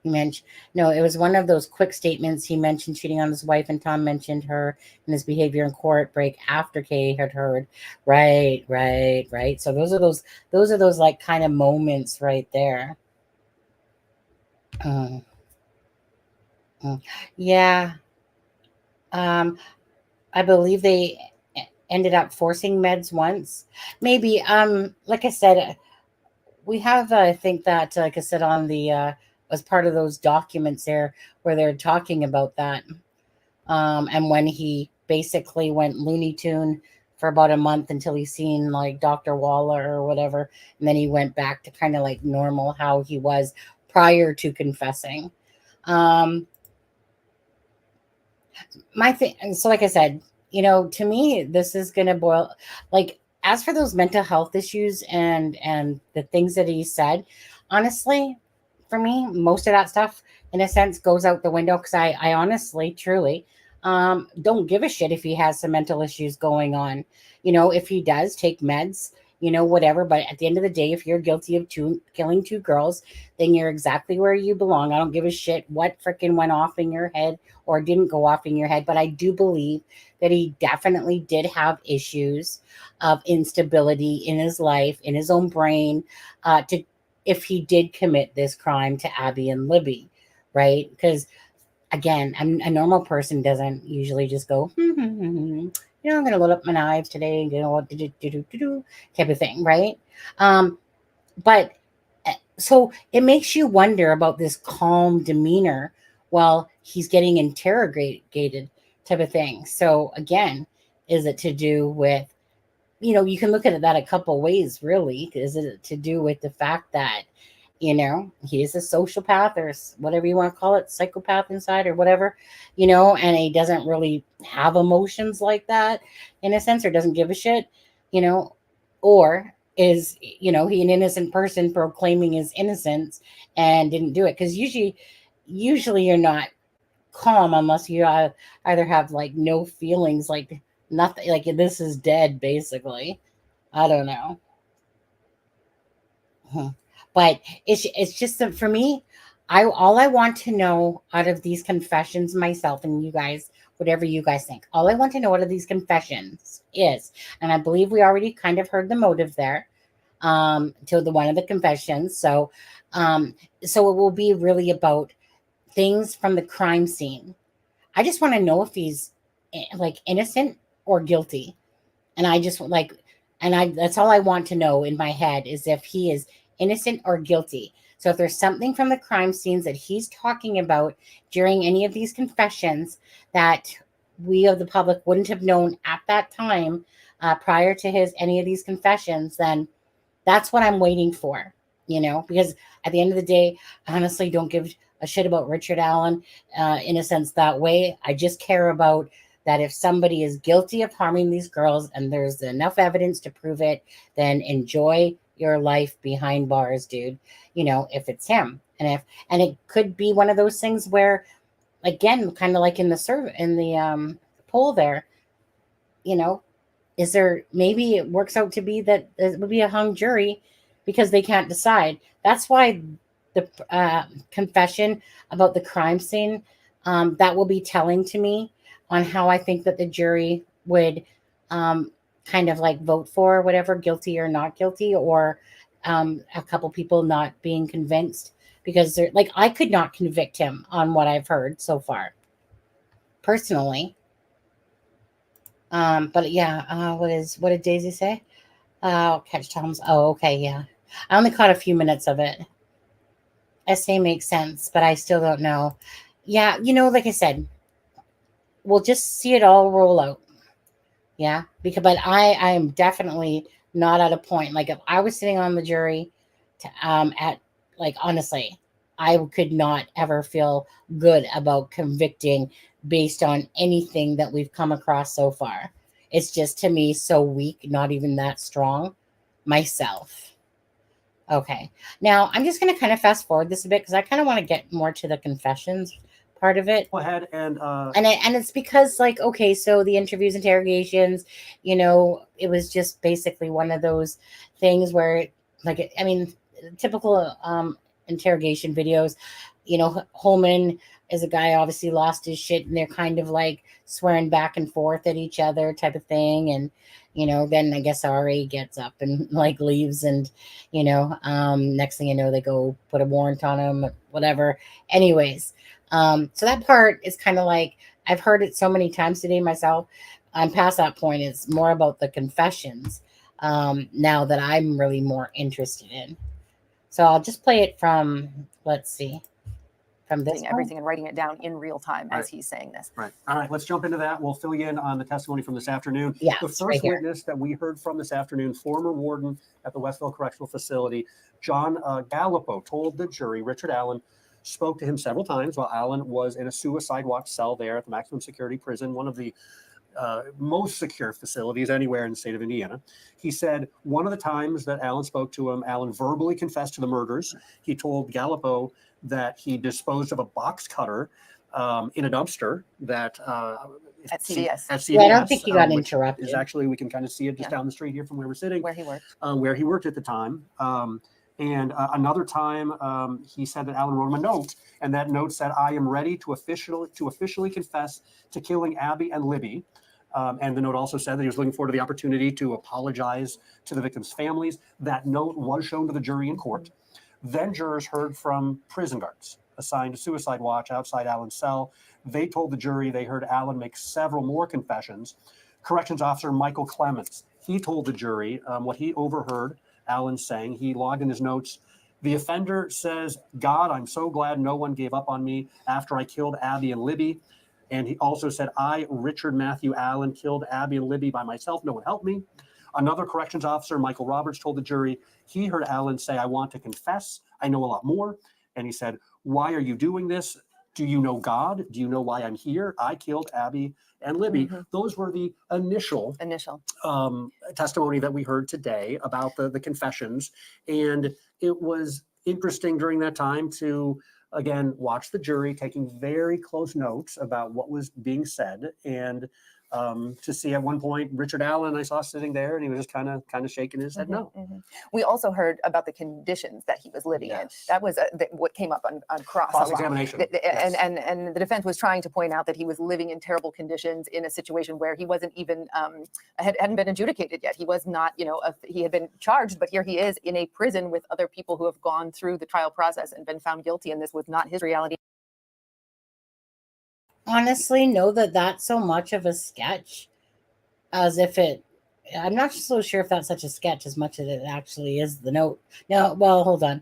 He mentioned, no, it was one of those quick statements. He mentioned cheating on his wife, and Tom mentioned her and his behavior in court break after Kay had heard. Right, right, right. So those are those like kind of moments right there. Mm, mm. Yeah. Um, I believe they ended up forcing meds once. Maybe. Like I said, we have, I think that, like I said, on the as part of those documents there where they're talking about that. And when he basically went Looney Tune for about a month until he seen like Dr. Waller or whatever, and then he went back to kind of like normal how he was prior to confessing. Um, my thing, so like I said, to me, this is gonna boil like as for those mental health issues and the things that he said, honestly, for me, most of that stuff in a sense goes out the window because I honestly, truly don't give a shit if he has some mental issues going on. If he does take meds, whatever. But at the end of the day, if you're guilty of killing two girls, then you're exactly where you belong. I don't give a shit what freaking went off in your head or didn't go off in your head. But I do believe that he definitely did have issues of instability in his life, in his own brain, to if he did commit this crime to Abby and Libby, right? Because again, a normal person doesn't usually just go, I'm going to load up my knives today, type of thing, right? But so it makes you wonder about this calm demeanor while he's getting interrogated, type of thing. So again, is it to do with, you can look at that a couple ways, really. Is it to do with the fact that, he is a sociopath or whatever you want to call it, psychopath inside or whatever, and he doesn't really have emotions like that in a sense, or doesn't give a shit, or is, he an innocent person proclaiming his innocence and didn't do it? Because usually you're not calm unless you either have like no feelings, like nothing, like this is dead, basically. I don't know. But it's just that for me, all I want to know out of these confessions myself, and you guys whatever you guys think. All I want to know what are these confessions is, and I believe we already kind of heard the motive there to the one of the confessions. So it will be really about things from the crime scene. I just want to know if he's like innocent or guilty. And I just like, and I, that's all I want to know in my head is if he is innocent or guilty. So if there's something from the crime scenes that he's talking about during any of these confessions that we of the public wouldn't have known at that time prior to any of these confessions, then that's what I'm waiting for, because at the end of the day, I honestly don't give a shit about Richard Allen in a sense that way. I just care about that if somebody is guilty of harming these girls and there's enough evidence to prove it, then enjoy your life behind bars, dude. If it's him. And it could be one of those things where, again, kind of like in the poll there, is there, maybe it works out to be that it would be a hung jury because they can't decide. That's why the confession about the crime scene, that will be telling to me on how I think that the jury would kind of like vote for whatever, guilty or not guilty, or a couple people not being convinced, because they're like, I could not convict him on what I've heard so far personally. But yeah, what did Daisy say? Catch Tom's. Oh, okay, yeah. I only caught a few minutes of it. SA makes sense, but I still don't know. Yeah, like I said, we'll just see it all roll out. Yeah, but I am definitely not at a point. Like if I was sitting on the jury, honestly, I could not ever feel good about convicting based on anything that we've come across so far. It's just, to me, so weak, not even that strong myself. Okay. Now, I'm just going to kind of fast forward this a bit because I kind of want to get more to the confessions part of it. Go ahead and it's because, like, okay, so the interviews, interrogations, it was just basically one of those things where, like, I mean, typical interrogation videos, Holman is a guy obviously lost his shit, and they're kind of like swearing back and forth at each other type of thing. And, then I guess RA gets up and like leaves, and, next thing you know, they go put a warrant on him, whatever. Anyways, so that part is kind of like, I've heard it so many times today myself. I'm past that point. It's more about the confessions now that I'm really more interested in. So I'll just play it from, let's see, from this everything and writing it down in real time as Right. he's saying this. Right. All right, let's jump into that. We'll fill you in on the testimony from this afternoon. Yeah, The it's first right here. witness that we heard from this afternoon, former warden at the Westville Correctional Facility, John Gallipo, told the jury Richard Allen spoke to him several times while Allen was in a suicide watch cell there at the maximum security prison, one of the most secure facilities anywhere in the state of Indiana. He said one of the times that Allen spoke to him, Allen verbally confessed to the murders. He told Gallipo that he disposed of a box cutter in a dumpster that At CVS. At CVS, Yeah, I don't think he got which interrupted. is actually, we can kind of see it just Yeah. down the street here from where we're sitting, Where he worked. where he worked at the time. And another time, he said that Allen wrote him a note, and that note said, "I am ready to officially confess to killing Abby and Libby." And the note also said that he was looking forward to the opportunity to apologize to the victims' families. That note was shown to the jury in court. Then jurors heard from prison guards assigned to suicide watch outside Allen's cell. They told the jury they heard Allen make several more confessions. Corrections officer Michael Clements, he told the jury what he overheard Allen saying. He logged in his notes. The offender says, "God, I'm so glad no one gave up on me after I killed Abby and Libby." And he also said, "I, Richard Matthew Allen, killed Abby and Libby by myself. No one helped me." Another corrections officer, Michael Roberts, told the jury he heard Allen say, "I want to confess. I know a lot more." And he said, "Why are you doing this? Do you know God? Do you know why I'm here? I killed Abby and Libby." Mhm. Those were the initial testimony that we heard today about the confessions. And it was interesting during that time to, again, watch the jury taking very close notes about what was being said. And to see at one point Richard Allen I saw sitting there, and he was just kind of shaking his head no. We also heard about the conditions that he was living in. That was what came up on cross-examination. And the defense was trying to point out that he was living in terrible conditions in a situation where he wasn't even hadn't been adjudicated yet. He was not, he had been charged, but here he is in a prison with other people who have gone through the trial process and been found guilty, and this was not his reality. Honestly, know that that's so much of a sketch as if I'm not so sure if that's such a sketch as much as it actually is the note. No, well, hold on.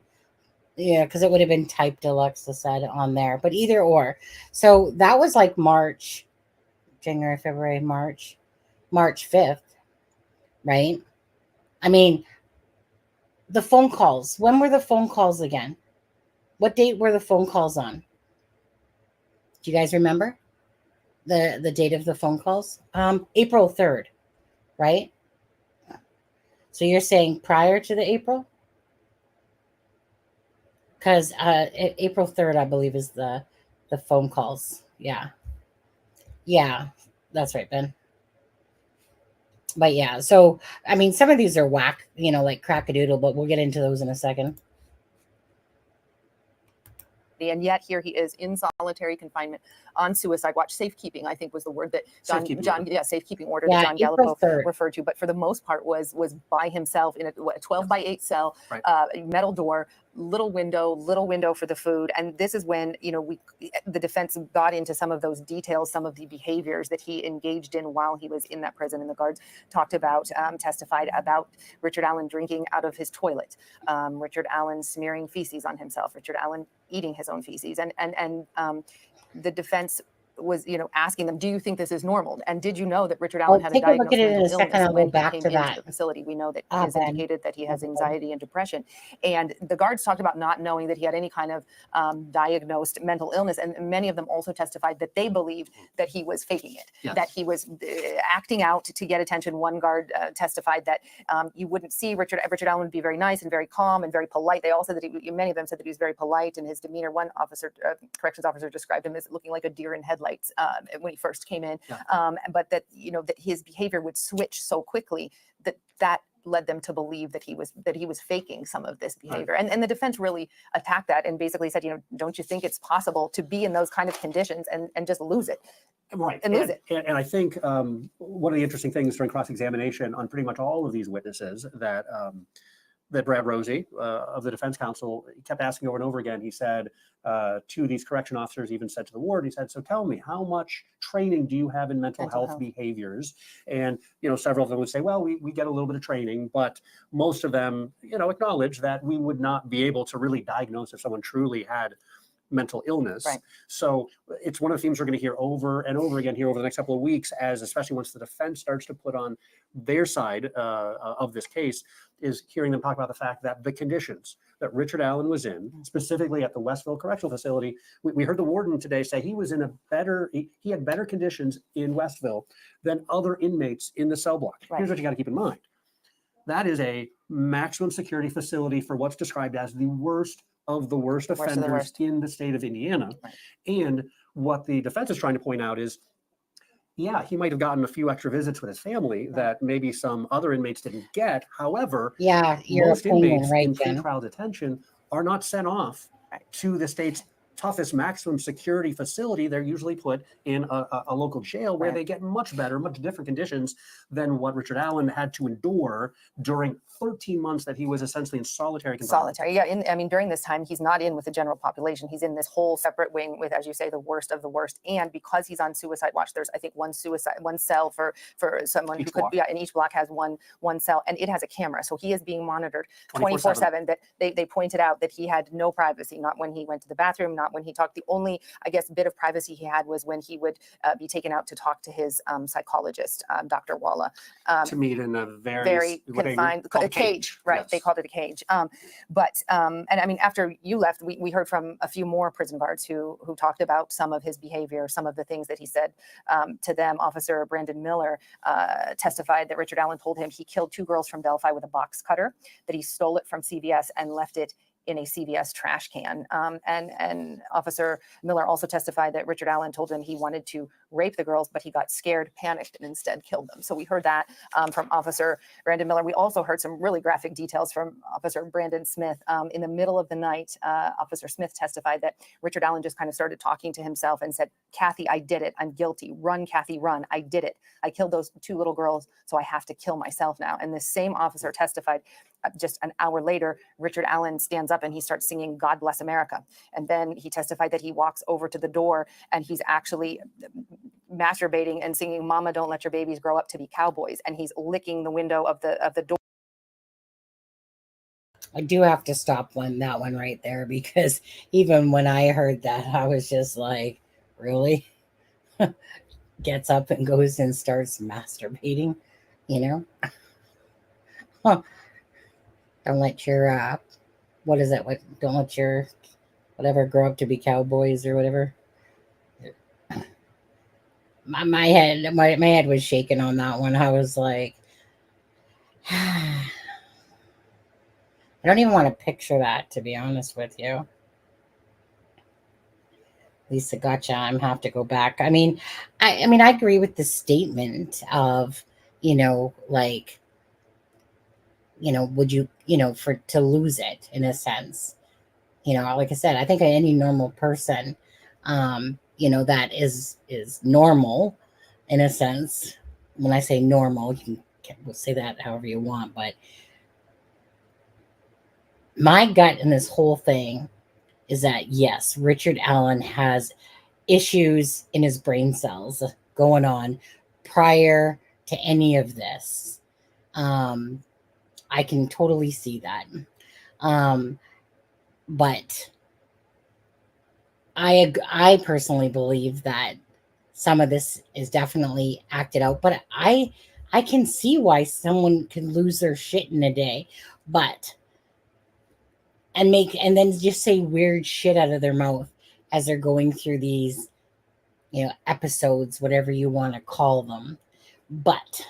Yeah, because it would have been typed, Alexa said on there, but either or. So that was like January, February, March 5th, right? I mean, the phone calls. When were the phone calls again? What date were the phone calls on? Do you guys remember the date of the phone calls? April 3rd, right? So you're saying prior to the April? Because April 3rd, I believe, is the phone calls. Yeah, that's right, Ben. But yeah, so I mean, some of these are whack, like crackadoodle, but we'll get into those in a second. And yet here he is in solitary confinement on suicide watch. Safekeeping, I think, was the word that safekeeping order that John Gallipo referred to. But for the most part was by himself in a 12 by 8 cell, metal door, little window for the food. And this is when, the defense got into some of those details, some of the behaviors that he engaged in while he was in that prison. And the guards testified about Richard Allen drinking out of his toilet, Richard Allen smearing feces on himself, Richard Allen eating his own feces. And the defense was, asking them, do you think this is normal? And did you know that Richard Allen had a diagnosed mental illness when he came into the facility? We know that he has indicated that he has anxiety and depression. And the guards talked about not knowing that he had any kind of diagnosed mental illness. And many of them also testified that they believed that he was faking it, that he was acting out to get attention. One guard testified that you wouldn't see Richard Allen would be very nice and very calm and very polite. They all said that many of them said that he was very polite in his demeanor. One corrections officer described him as looking like a deer in headlights when he first came in, but that that his behavior would switch so quickly that led them to believe that he was faking some of this behavior. And the defense really attacked that and basically said, don't you think it's possible to be in those kind of conditions and just lose it? Right. And lose it. And I think one of the interesting things during cross-examination on pretty much all of these witnesses that Brad Rosie of the defense counsel kept asking over and over again. He said to these correction officers, even said to the ward, he said, so tell me, how much training do you have in mental health behaviors? And, several of them would say, well, we get a little bit of training, but most of them, acknowledge that we would not be able to really diagnose if someone truly had mental illness. Right. So it's one of the themes we're going to hear over and over again here over the next couple of weeks, as especially once the defense starts to put on their side of this case, is hearing them talk about the fact that the conditions that Richard Allen was in, specifically at the Westville Correctional Facility, we heard the warden today say he was in he had better conditions in Westville than other inmates in the cell block. Right. Here's what you got to keep in mind. That is a maximum security facility for what's described as the worst of the worst offenders in the state of Indiana. Right. And what the defense is trying to point out is, yeah, he might have gotten a few extra visits with his family that maybe some other inmates didn't get. However, most inmates in pretrial detention are not sent off to the state's toughest maximum security facility. They're usually put in a local jail where they get much better, much different conditions than what Richard Allen had to endure during 13 months that he was essentially in solitary confinement. During this time, he's not in with the general population. He's in this whole separate wing with, as you say, the worst of the worst. And because he's on suicide watch, there's, I think, one cell for someone who could be, and each block has one cell, and it has a camera. So he is being monitored 24/7. That they pointed out that he had no privacy, not when he went to the bathroom, not when he talked. The only, I guess, bit of privacy he had was when he would be taken out to talk to his psychologist, Dr. Walla. To meet in a very confined cage, right? Yes. They called it a cage. After you left, we heard from a few more prison guards who talked about some of his behavior, some of the things that he said to them. Officer Brandon Miller testified that Richard Allen told him he killed 2 girls from Delphi with a box cutter, that he stole it from CVS and left it in a CVS trash can. And Officer Miller also testified that Richard Allen told him he wanted to rape the girls, but he got scared, panicked, and instead killed them. So we heard that from Officer Brandon Miller. We also heard some really graphic details from Officer Brandon Smith. In the middle of the night, Officer Smith testified that Richard Allen just kind of started talking to himself and said, "Kathy, I did it. I'm guilty. Run, Kathy, run. I did it. I killed those 2 little girls, so I have to kill myself now." And this same officer testified just an hour later, Richard Allen stands up and he starts singing "God Bless America." And then he testified that he walks over to the door and he's actually masturbating and singing "Mama, don't let your babies grow up to be cowboys." And he's licking the window of the door. I do have to stop that one right there, because even when I heard that, I was just like, really? Gets up and goes and starts masturbating, you know? Huh. Don't let your what is that? What, don't let your whatever grow up to be cowboys or whatever. My head was shaking on that one. I was like, I don't even want to picture that, to be honest with you. Lisa, gotcha. I'm have to go back. I mean, I agree with the statement of, like, would you, for to lose it in a sense, like I said, I think any normal person, that is normal in a sense. When I say normal, you can say that however you want, but my gut in this whole thing is that, yes, Richard Allen has issues in his brain cells going on prior to any of this. I can totally see that. But I personally believe that some of this is definitely acted out, but I can see why someone could lose their shit in a day, and then just say weird shit out of their mouth as they're going through these, episodes, whatever you want to call them. But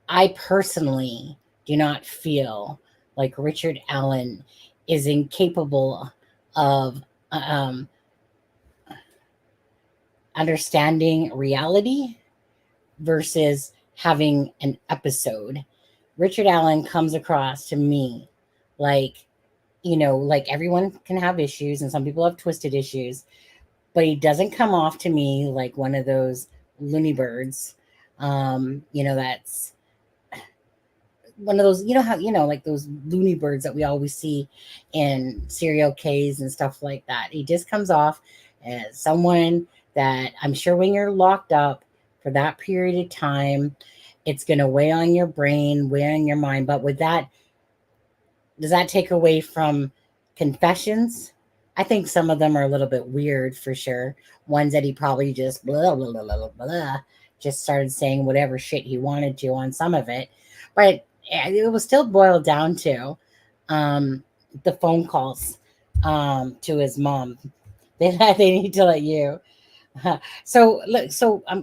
I personally do not feel like Richard Allen is incapable of understanding reality versus having an episode. Richard Allen comes across to me like, like everyone can have issues and some people have twisted issues, but he doesn't come off to me like one of those loony birds. That's one of those, how, like those loony birds that we always see in serial Ks and stuff like that. He just comes off as someone that I'm sure when you're locked up for that period of time, it's going to weigh on your brain, weigh on your mind. But with that, does that take away from confessions? I think some of them are a little bit weird for sure. Ones that he probably just blah, blah, blah, blah, blah, just started saying whatever shit he wanted to on some of it. But it was still boiled down to the phone calls to his mom. They need to let you. So look,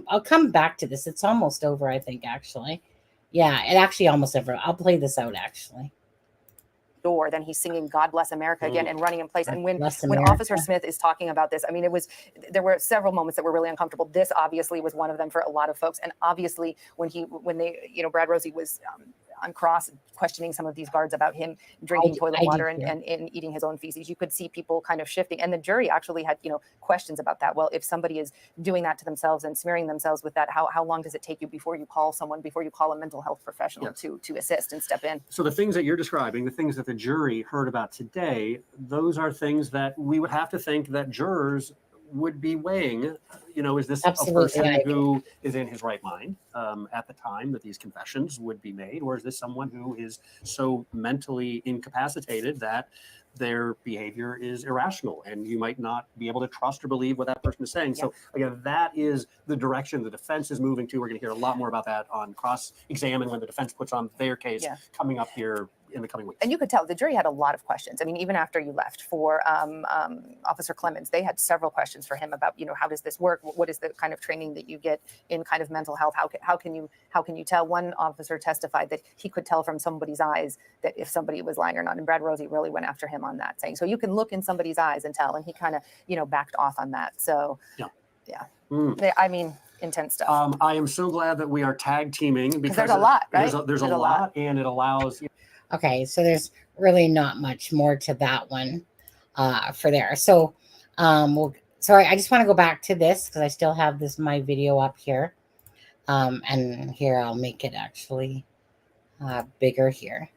I'll come back to this. It's almost over, I think, actually. Yeah, it actually almost over. I'll play this out, actually. Door, then he's singing "God Bless America" again and running in place. And when America. Officer Smith is talking about this, I mean, there were several moments that were really uncomfortable. This obviously was one of them for a lot of folks. And obviously when they, Brad Rosie was on cross questioning some of these guards about him drinking toilet water and eating his own feces, you could see people kind of shifting. And the jury actually had, questions about that. Well, if somebody is doing that to themselves and smearing themselves with that, how long does it take you before you call a mental health professional to assist and step in? So the things that you're describing, the things that the jury heard about today, those are things that we would have to think that jurors would be weighing. Is this Absolutely, a person who is in his right mind at the time that these confessions would be made, or is this someone who is so mentally incapacitated that their behavior is irrational and you might not be able to trust or believe what that person is saying? So again, that is the direction the defense is moving to. We're going to hear a lot more about that on cross-examine when the defense puts on their case coming up here in the coming weeks. And you could tell the jury had a lot of questions. I mean, even after you left, for Officer Clemens, they had several questions for him about, how does this work? What is the kind of training that you get in kind of mental health? How can you tell? One officer testified that he could tell from somebody's eyes that if somebody was lying or not. And Brad Rosie really went after him on that, saying, so you can look in somebody's eyes and tell. And he kind of, backed off on that. So, yeah. I mean, intense stuff. I am so glad that we are tag teaming because there's a lot, right? There's a lot, and it allows. Okay, so there's really not much more to that one for there. So, I just want to go back to this because I still have my video up here, and here I'll make it actually bigger here.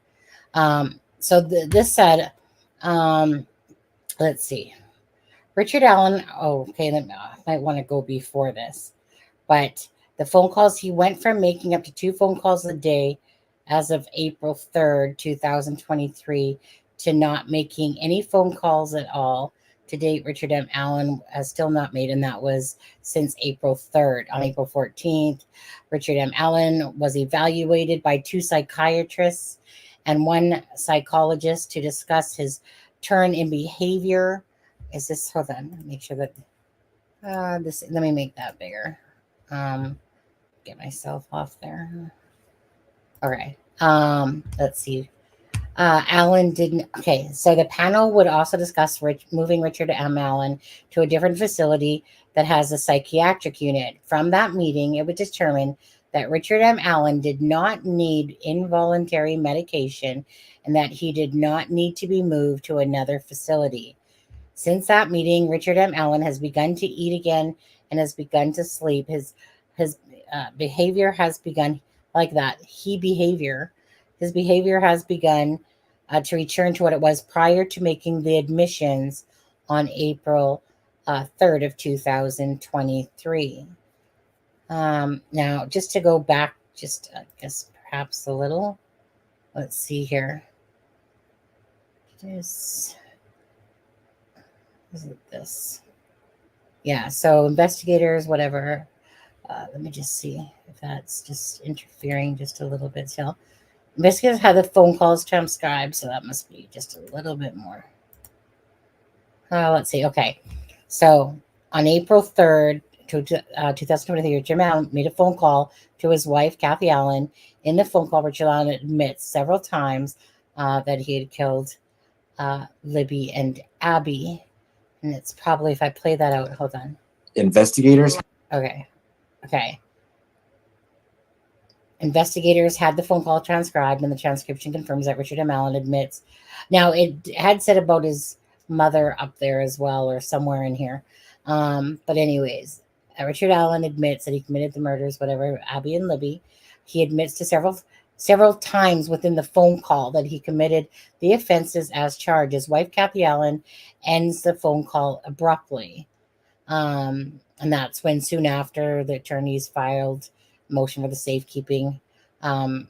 So this said, let's see. Richard Allen, okay, I might want to go before this, but the phone calls, he went from making up to 2 phone calls a day as of April 3rd, 2023, to not making any phone calls at all. To date, Richard M. Allen has still not made, and that was since April 3rd. On April 14th, Richard M. Allen was evaluated by 2 psychiatrists and 1 psychologist to discuss his turn in behavior. Is this, hold on, make sure that let me make that bigger. Get myself off there. All right. Let's see. Allen didn't. Okay. So the panel would also discuss moving Richard M. Allen to a different facility that has a psychiatric unit. From that meeting, it was determined that Richard M. Allen did not need involuntary medication and that he did not need to be moved to another facility. Since that meeting, Richard M. Allen has begun to eat again and has begun to sleep. His behavior has begun like that. His behavior has begun to return to what it was prior to making the admissions on April 3rd of 2023. Now, just to go back, I guess perhaps a little. Let's see here. Is it this? Yeah, so investigators, whatever. Let me just see if that's just interfering just a little bit still. Investigators had the phone calls transcribed, so that must be just a little bit more. Let's see. Okay. So on April 3rd, 2023, Jim Allen made a phone call to his wife, Kathy Allen. In the phone call, Richard Allen admits several times that he had killed Libby and Abby. And it's probably, if I play that out, hold on. Investigators. Okay. Investigators had the phone call transcribed, and the transcription confirms that Richard M. Allen admits. Now, it had said about his mother up there as well, or somewhere in here. But anyways, Richard Allen admits that he committed the murders, whatever, Abby and Libby. He admits to several times within the phone call that he committed the offenses as charged. His wife, Kathy Allen, ends the phone call abruptly. And that's when soon after the attorneys filed a motion for the safekeeping. And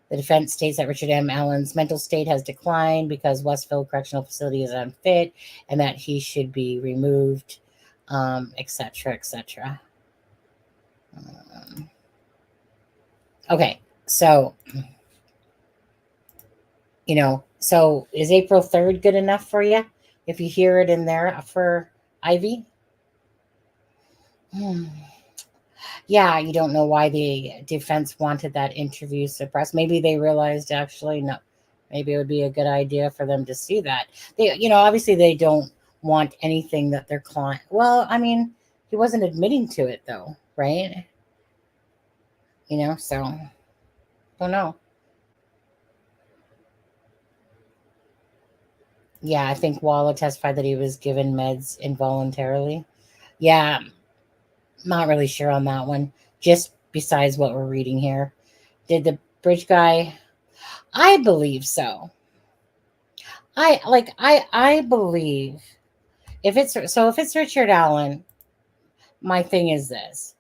the defense states that Richard M. Allen's mental state has declined because Westfield Correctional Facility is unfit and that he should be removed, etc., etc. Okay, so, so is April 3rd good enough for you? If you hear it in there for Ivy? Yeah, you don't know why the defense wanted that interview suppressed. Maybe they realized actually, no, maybe it would be a good idea for them to see that. They, obviously they don't want anything that their client, well, I mean, he wasn't admitting to it though, right? So, don't know. Yeah, I think Waller testified that he was given meds involuntarily. Yeah, not really sure on that one. Just besides what we're reading here. Did the bridge guy? I believe so. I believe if it's Richard Allen, my thing is this.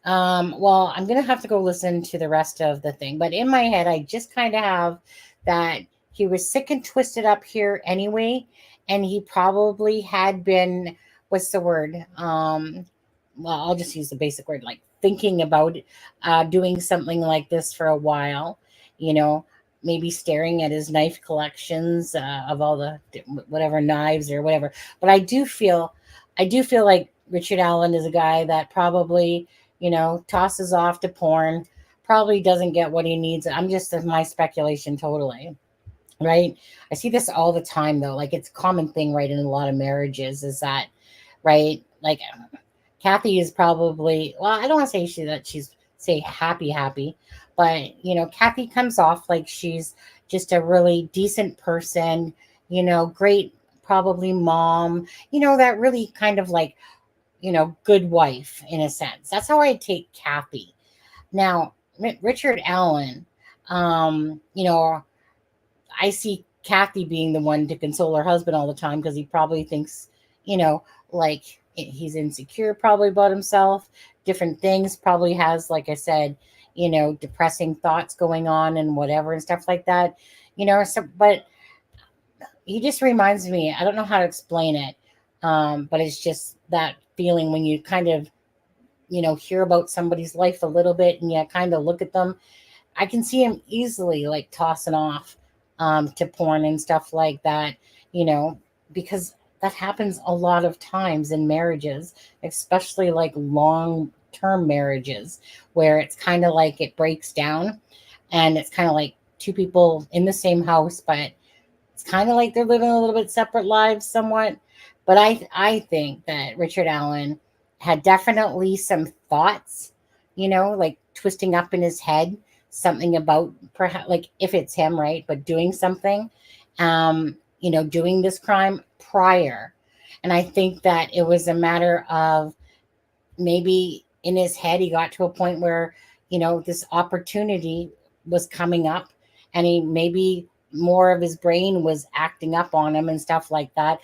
Well, I'm gonna have to go listen to the rest of the thing, but in my head, I just kind of have that he was sick and twisted up here anyway, and he probably had been, what's the word? Well, I'll just use the basic word, like thinking about doing something like this for a while, maybe staring at his knife collections of all the whatever knives or whatever. But I do feel like Richard Allen is a guy that probably, tosses off to porn, probably doesn't get what he needs. I'm just my speculation totally. Right. I see this all the time though. Like it's a common thing, right, in a lot of marriages is that, right? Like Kathy is probably, well, I don't want to say she's say happy, but Kathy comes off like she's just a really decent person, great, probably mom, that really kind of like, good wife in a sense. That's how I take Kathy. Now, Richard Allen, I see Kathy being the one to console her husband all the time because he probably thinks, like he's insecure probably about himself, different things, probably has, like I said, depressing thoughts going on and whatever and stuff like that, but he just reminds me, I don't know how to explain it, but it's just that feeling when you kind of, hear about somebody's life a little bit and you kind of look at them. I can see him easily like tossing off to porn and stuff like that, you know, because that happens a lot of times in marriages, especially like long term marriages, where it's kind of like it breaks down and it's kind of like two people in the same house, but it's kind of like they're living a little bit separate lives somewhat. But I think that Richard Allen had definitely some thoughts, like twisting up in his head, something about perhaps like if it's him, right? But doing something, doing this crime prior. And I think that it was a matter of maybe in his head, he got to a point where, this opportunity was coming up and he maybe more of his brain was acting up on him and stuff like that.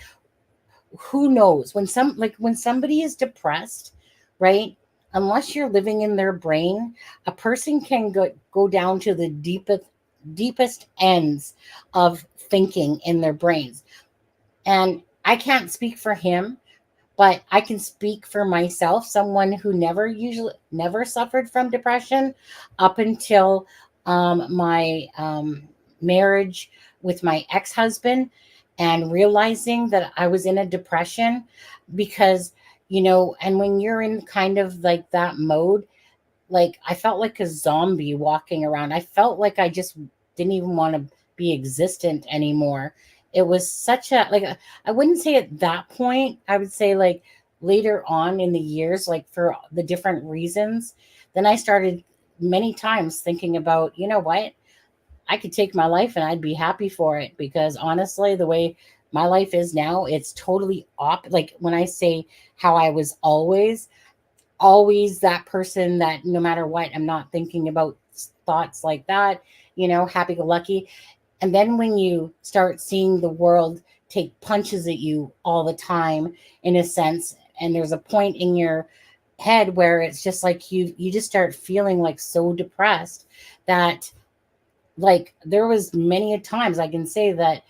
Who knows when somebody is depressed, right? Unless you're living in their brain, a person can go down to the deepest ends of thinking in their brains. And I can't speak for him, but I can speak for myself, someone who never suffered from depression up until my marriage with my ex-husband, and realizing that I was in a depression because, and when you're in kind of like that mode, like I felt like a zombie walking around. I felt like I just didn't even want to be existent anymore. It was such a like I wouldn't say at that point. I would say like later on in the years, like for the different reasons. Then I started many times thinking about, what? I could take my life and I'd be happy for it, because honestly, the way my life is now, it's totally like when I say how I was always that person that no matter what, I'm not thinking about thoughts like that, happy go lucky. And then when you start seeing the world take punches at you all the time, in a sense, and there's a point in your head where it's just like you just start feeling like so depressed that like there was many a times I can say that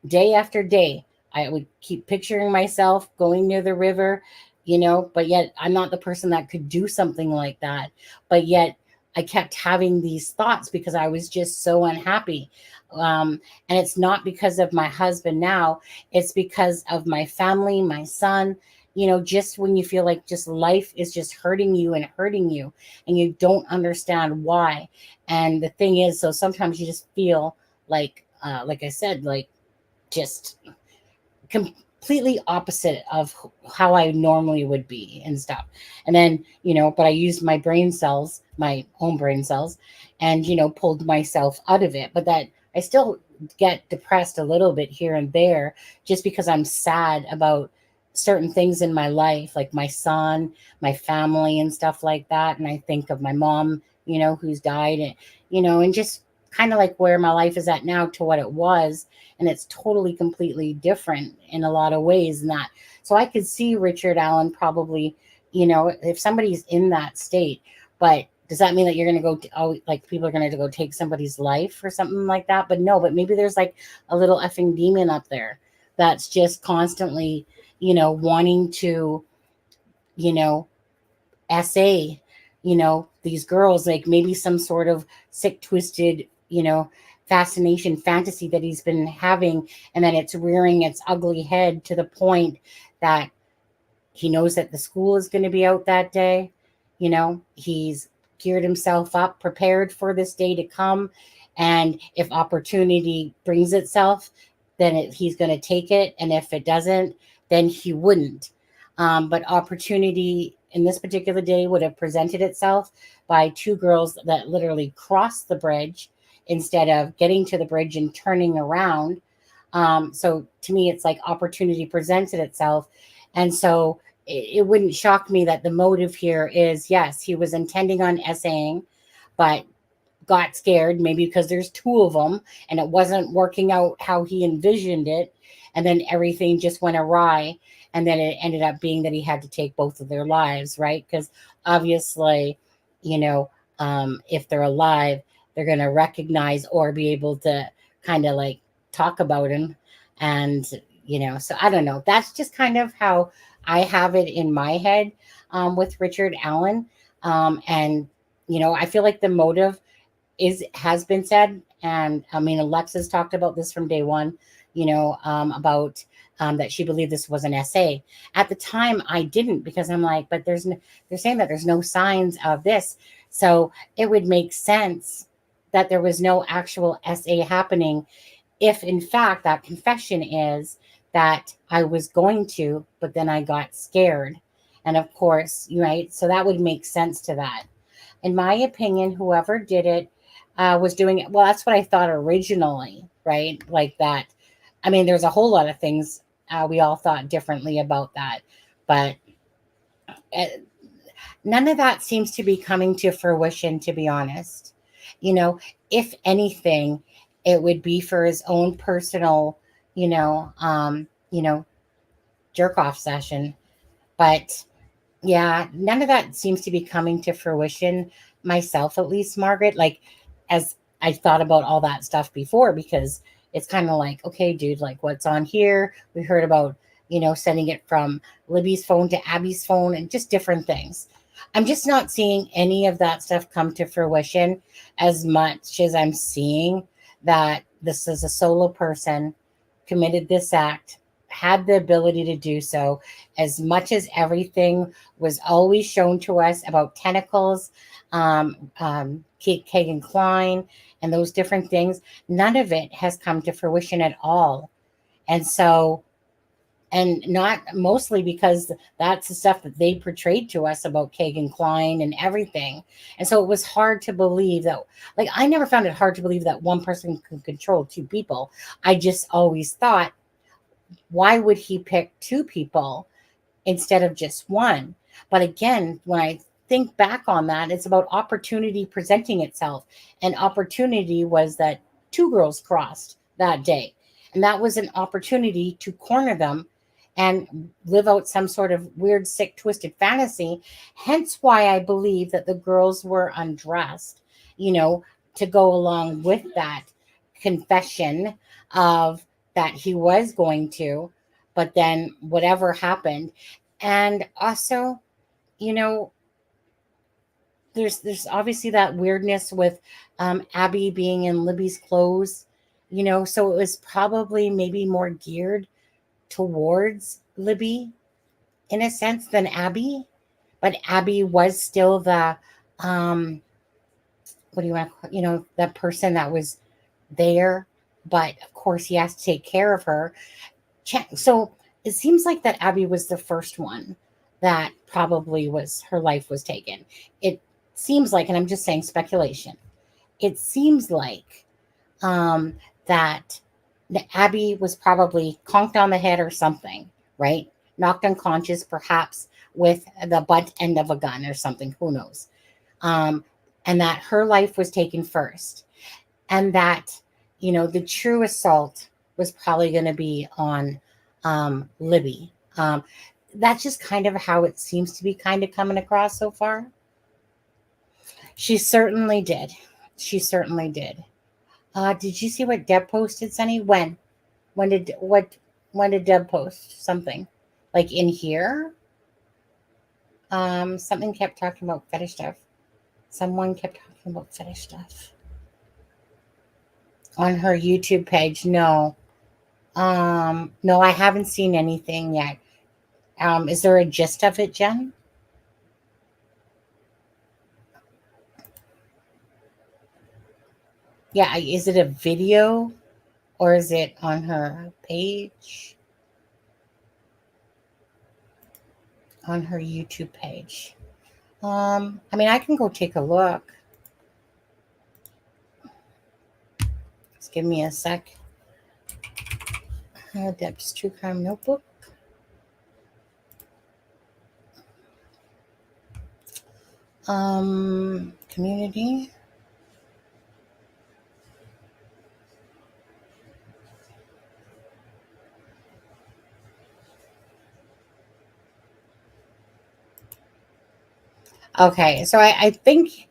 day after day I would keep picturing myself going near the river, but yet I'm not the person that could do something like that. But yet I kept having these thoughts because I was just so unhappy. And it's not because of my husband now, it's because of my family, my son, just when you feel like just life is just hurting you and you don't understand why. And the thing is, so sometimes you just feel like I said, like just completely opposite of how I normally would be and stuff. And then, but I used my brain cells, my own brain cells, and, pulled myself out of it. But that I still get depressed a little bit here and there just because I'm sad about certain things in my life, like my son, my family and stuff like that. And I think of my mom, who's died, and, and just kind of like where my life is at now to what it was. And it's totally, completely different in a lot of ways. And that, so I could see Richard Allen probably, if somebody's in that state, but does that mean that you're going to go, like people are going to go take somebody's life or something like that? But no, but maybe there's like a little effing demon up there that's just constantly, wanting to, essay, these girls, like maybe some sort of sick, twisted, fascination fantasy that he's been having, and then it's rearing its ugly head to the point that he knows that the school is going to be out that day. He's geared himself up, prepared for this day to come, and if opportunity brings itself, then he's going to take it, and if it doesn't, then he wouldn't. But opportunity in this particular day would have presented itself by two girls that literally crossed the bridge instead of getting to the bridge and turning around. So to me, it's like opportunity presented itself. And so it wouldn't shock me that the motive here is, yes, he was intending on essaying, but got scared, maybe because there's two of them and it wasn't working out how he envisioned it. And then everything just went awry. And then it ended up being that he had to take both of their lives, right? Because obviously, if they're alive, they're going to recognize or be able to kind of like talk about him. And, so I don't know. That's just kind of how I have it in my head with Richard Allen. And, I feel like the motive has been said. And I mean, Alexis talked about this from day one, about that she believed this was an essay. At the time, I didn't, because I'm like, but they're saying that there's no signs of this. So it would make sense that there was no actual essay happening if, in fact, that confession is that I was going to, but then I got scared. And of course, right? So that would make sense to that. In my opinion, whoever did it was doing it. Well, that's what I thought originally, right? Like that. I mean, there's a whole lot of things we all thought differently about that. But none of that seems to be coming to fruition, to be honest. If anything, it would be for his own personal, jerk off session. But yeah, none of that seems to be coming to fruition, myself at least, Margaret. Like, as I thought about all that stuff before, because it's kind of like, okay, dude, like what's on here? We heard about, sending it from Libby's phone to Abby's phone and just different things. I'm just not seeing any of that stuff come to fruition, as much as I'm seeing that this is a solo person, committed this act, had the ability to do so, as much as everything was always shown to us about tentacles, Kagan Klein, and those different things. None of it has come to fruition at all. And so, and not mostly because that's the stuff that they portrayed to us about Kagan Klein and everything. And so it was hard to believe that, like, I never found it hard to believe that one person could control two people. I just always thought, why would he pick two people instead of just one? But again, when I think back on that, it's about opportunity presenting itself. And opportunity was that two girls crossed that day. And that was an opportunity to corner them and live out some sort of weird, sick, twisted fantasy. Hence why I believe that the girls were undressed, to go along with that confession of that he was going to, but then whatever happened. And also, there's obviously that weirdness with Abby being in Libby's clothes, so it was probably maybe more geared towards Libby in a sense than Abby. But Abby was still the what do you want to, the person that was there, but of course he has to take care of her. So it seems like that Abby was the first one that probably her life was taken. It seems like, and I'm just saying speculation, it seems like that Abby was probably conked on the head or something, right? Knocked unconscious, perhaps with the butt end of a gun or something, who knows? And that her life was taken first. And that, the true assault was probably going to be on Libby. That's just kind of how it seems to be kind of coming across so far. She certainly did. She certainly did. Did you see what Deb posted, Sunny? When? When did Deb post something? Like in here? Something kept talking about fetish stuff. Someone kept talking about fetish stuff. On her YouTube page, no. No, I haven't seen anything yet. Is there a gist of it, Jen? Yeah, is it a video or is it on her page? On her YouTube page. I mean, I can go take a look. Just give me a sec. Deb's True Crime Notebook. Community. Okay, so I think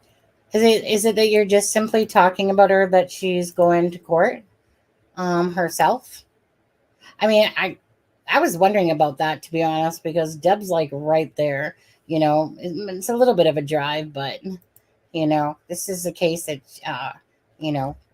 is it that you're just simply talking about her that she's going to court herself? I mean, I was wondering about that, to be honest, because Deb's like right there. It's a little bit of a drive, but this is a case that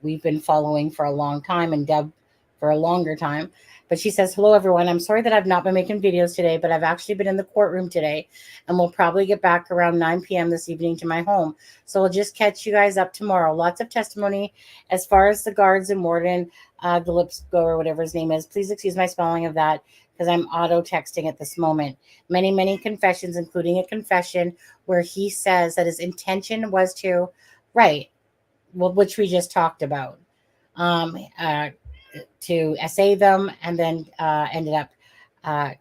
we've been following for a long time, and Deb for a longer time. But she says, "Hello, everyone. I'm sorry that I've not been making videos today, but I've actually been in the courtroom today, and we'll probably get back around 9 p.m. this evening to my home. So we'll just catch you guys up tomorrow. Lots of testimony as far as the guards and warden, the lips go or whatever his name is. Please excuse my spelling of that because I'm auto texting at this moment. Many, many confessions, including a confession where he says that his intention was to, right, well, which we just talked about, um, uh, to essay them and then ended up uh,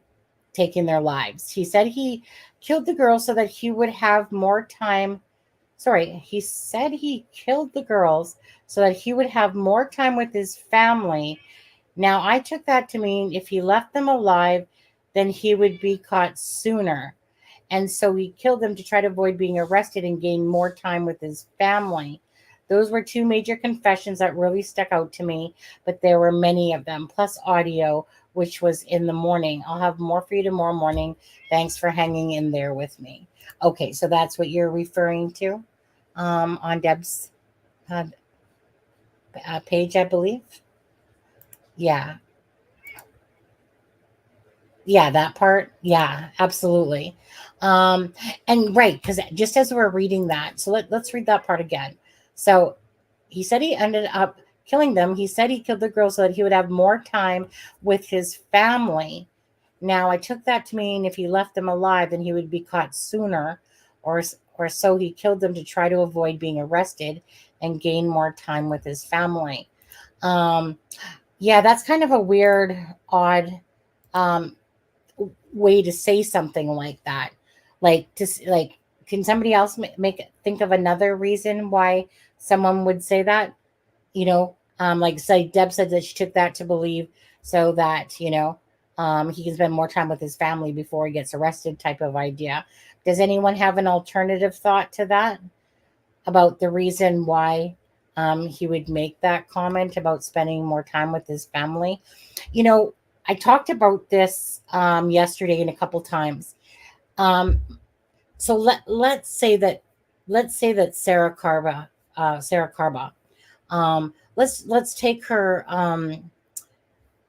taking their lives. He said he killed the girls so that he would have more time. Sorry, he said he killed the girls so that he would have more time with his family. Now, I took that to mean if he left them alive, then he would be caught sooner. And so he killed them to try to avoid being arrested and gain more time with his family. Those were two major confessions that really stuck out to me, but there were many of them, plus audio, which was in the morning. I'll have more for you tomorrow morning. Thanks for hanging in there with me. Okay, so that's what you're referring to on Deb's uh, page, I believe. Yeah. Yeah, that part. Yeah, absolutely. Um, and right, because just as we're reading that, so let's read that part again. So he said he ended up killing them. He said he killed the girl so that he would have more time with his family. Now, I took that to mean if he left them alive, then he would be caught sooner, or or so he killed them to try to avoid being arrested and gain more time with his family. Um, yeah, that's kind of a weird, odd um, way to say something like that. Like, can somebody else make think of another reason why someone would say that? Like say Deb said that she took that to believe so that he can spend more time with his family before he gets arrested, type of idea. Does anyone have an alternative thought to that about the reason why he would make that comment about spending more time with his family? You know, I talked about this yesterday and a couple times. Um, so let's say that Sarah Carba, let's take her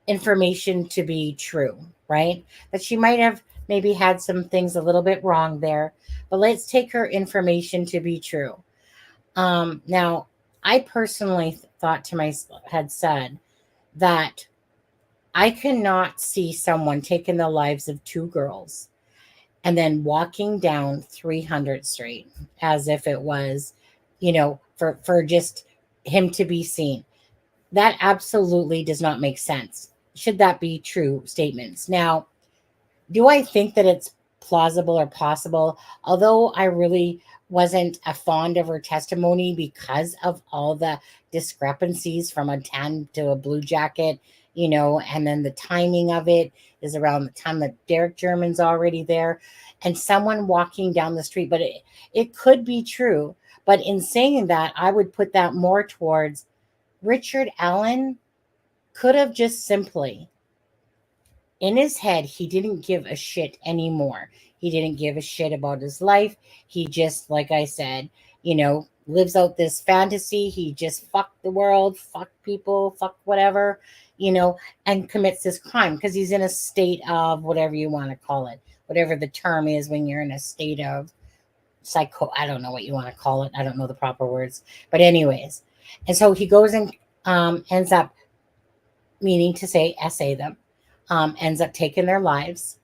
information to be true, right? That she might have maybe had some things a little bit wrong there, but let's take her information to be true. Now, I personally thought to myself, had said that I cannot see someone taking the lives of two girls and then walking down 300th Street as if it was, for just him to be seen. That absolutely does not make sense. Should that be true statements? Now, do I think that it's plausible or possible? Although I really wasn't a fond of her testimony because of all the discrepancies from a tan to a blue jacket, and then the timing of it is around the time that Derek German's already there and someone walking down the street. But it could be true. But in saying that, I would put that more towards Richard Allen could have just simply in his head, he didn't give a shit anymore. He didn't give a shit about his life. He just, like I said, lives out this fantasy. He just fuck the world, fuck people, fuck whatever, and commits this crime because he's in a state of whatever you want to call it, whatever the term is when you're in a state of psycho. I don't know what you want to call it. I don't know the proper words, but anyways, and so he goes and ends up meaning to say essay them, ends up taking their lives,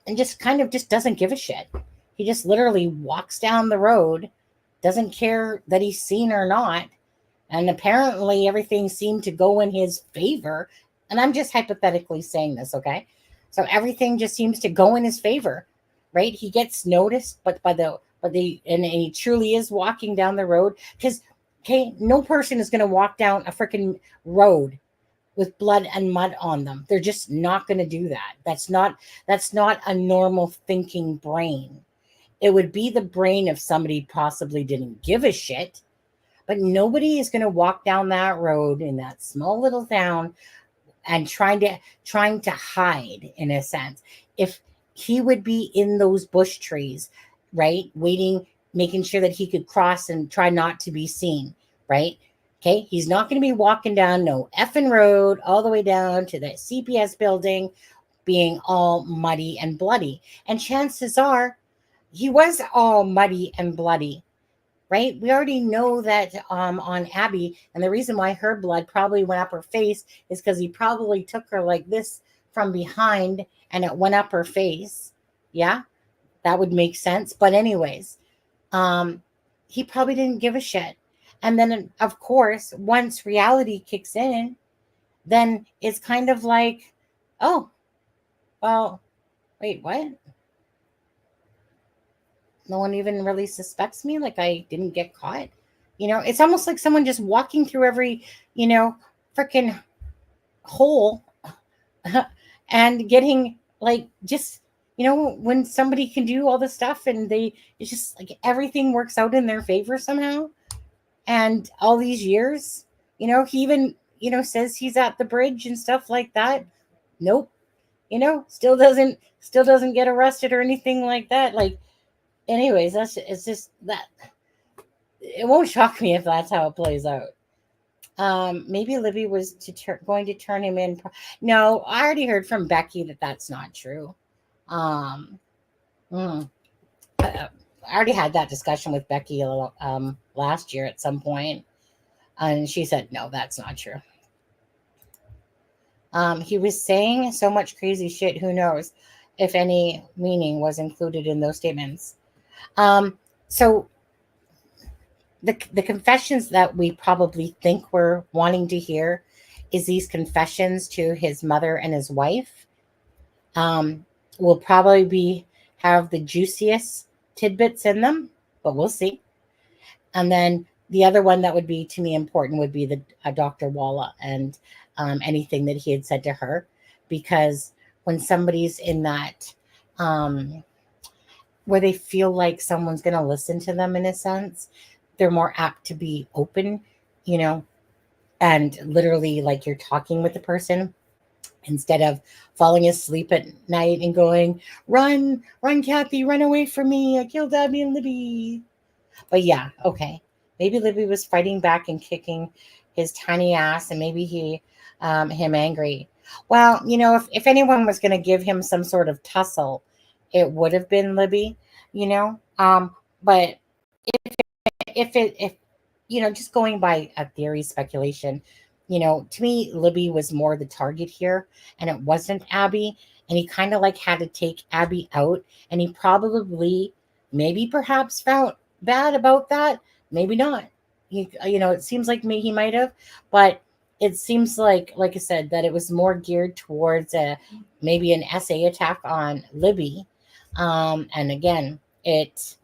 and just kind of just doesn't give a shit. He just literally walks down the road, doesn't care that he's seen or not. And apparently everything seemed to go in his favor. And I'm just hypothetically saying this, okay? So everything just seems to go in his favor, right? He gets noticed, and he truly is walking down the road. Because, okay, no person is going to walk down a freaking road with blood and mud on them. They're just not going to do that. That's not a normal thinking brain. It would be the brain if somebody possibly didn't give a shit, but nobody is going to walk down that road in that small little town and trying to hide, in a sense. If he would be in those bush trees, right, waiting, making sure that he could cross and try not to be seen, right? Okay, he's not going to be walking down no effing road all the way down to the CPS building being all muddy and bloody. And chances are he was all muddy and bloody, right? We already know that on Abby, and the reason why her blood probably went up her face is because he probably took her like this from behind and it went up her face. Yeah, that would make sense. But anyways, he probably didn't give a shit. And then, of course, once reality kicks in, then it's kind of like, oh, well, wait, what? No one even really suspects me. Like I didn't get caught. It's almost like someone just walking through every, freaking hole and getting like just, when somebody can do all this stuff and it's just like everything works out in their favor somehow. And all these years, he even, says he's at the bridge and stuff like that. Nope. Still doesn't get arrested or anything like that. Like, anyways, it's just that it won't shock me if that's how it plays out. Maybe Libby was going to turn him in. No, I already heard from Becky that that's not true. I already had that discussion with Becky last year at some point, and she said, no, that's not true. He was saying so much crazy shit. Who knows if any meaning was included in those statements. So the confessions that we probably think we're wanting to hear is these confessions to his mother and his wife. Will probably have the juiciest tidbits in them, but we'll see. And then the other one that would be to me important would be the Dr. Walla and anything that he had said to her, because when somebody's in that where they feel like someone's going to listen to them, in a sense, they're more apt to be open, and literally like you're talking with the person instead of falling asleep at night and going, run, Kathy, run away from me. I killed Abby and Libby. But yeah, okay. Maybe Libby was fighting back and kicking his tiny ass, and maybe him angry. Well, if anyone was going to give him some sort of tussle, it would have been Libby, but if just going by a theory speculation, to me, Libby was more the target here, and it wasn't Abby. And he kind of like had to take Abby out, and he probably, maybe perhaps felt bad about that. Maybe not. It seems like he might have, but it seems like I said, that it was more geared towards maybe an essay attack on Libby. And again, if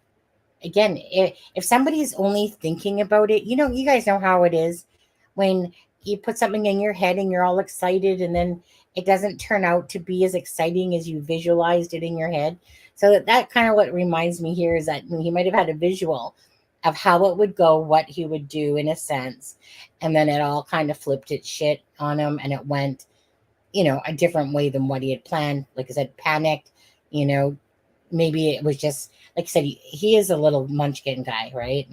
somebody's only thinking about it, you guys know how it is when you put something in your head and you're all excited, and then it doesn't turn out to be as exciting as you visualized it in your head. So that kind of what reminds me here is that he might have had a visual of how it would go, what he would do, in a sense, and then it all kind of flipped its shit on him, and it went, a different way than what he had planned. Like I said, panicked, maybe it was just, like I said, he is a little munchkin guy, right?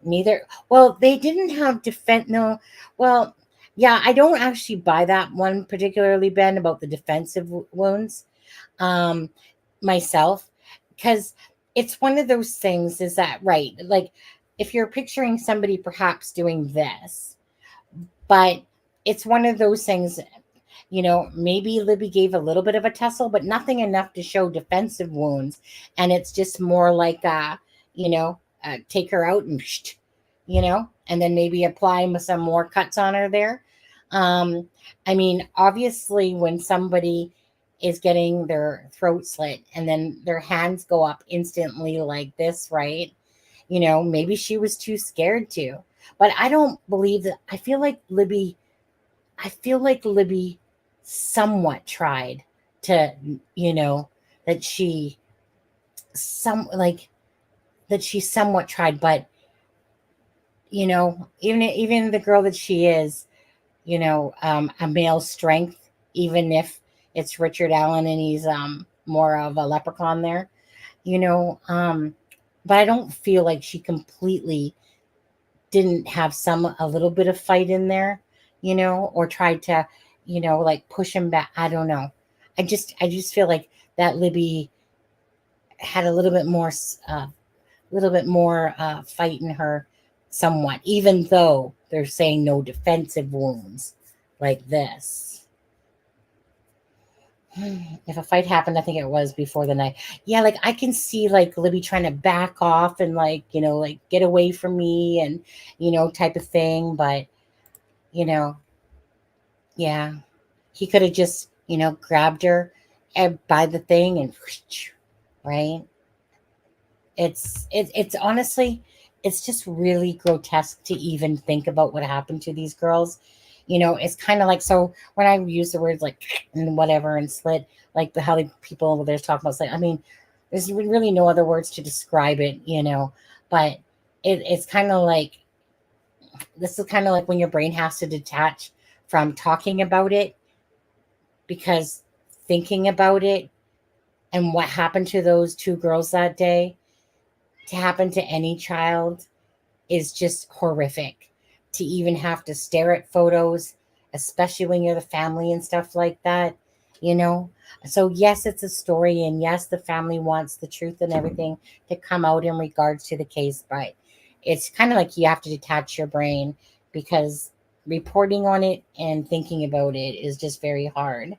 Neither. Well, they didn't have defense. No. Well, yeah, I don't actually buy that one particularly, Ben, about the defensive wounds. Um, myself, because it's one of those things. Is that right? Like, if you're picturing somebody perhaps doing this, but it's one of those things. Maybe Libby gave a little bit of a tussle, but nothing enough to show defensive wounds. And it's just more like, take her out and then maybe apply some more cuts on her there. I mean, obviously, when somebody is getting their throat slit and then their hands go up instantly like this, right? Maybe she was too scared to. But I don't believe that. I feel like Libby somewhat tried to, that she that she somewhat tried, but even the girl that she is, a male strength, even if it's Richard Allen and he's more of a leprechaun there, you know, um, but I don't feel like she completely didn't have a little bit of fight in there, or tried to, like push him back. I don't know. I just feel like that Libby had a little bit more fight in her, somewhat, even though they're saying no defensive wounds like this. If a fight happened, I think it was before the night. Yeah, like I can see like Libby trying to back off and like get away from me and type of thing. But you know, yeah, he could have just grabbed her by the thing and right. It's honestly, it's just really grotesque to even think about what happened to these girls. It's kind of like, so when I use the words like and whatever and slit, like how the people there's talking about slit. I mean, there's really no other words to describe it, but it's kind of like, this is kind of like when your brain has to detach from talking about it, because thinking about it and what happened to those two girls that day, to happen to any child, is just horrific. To even have to stare at photos, especially when you're the family and stuff like that, you know. So yes, it's a story, and yes, the family wants the truth and everything to come out in regards to the case, but it's kind of like you have to detach your brain, because reporting on it and thinking about it is just very hard.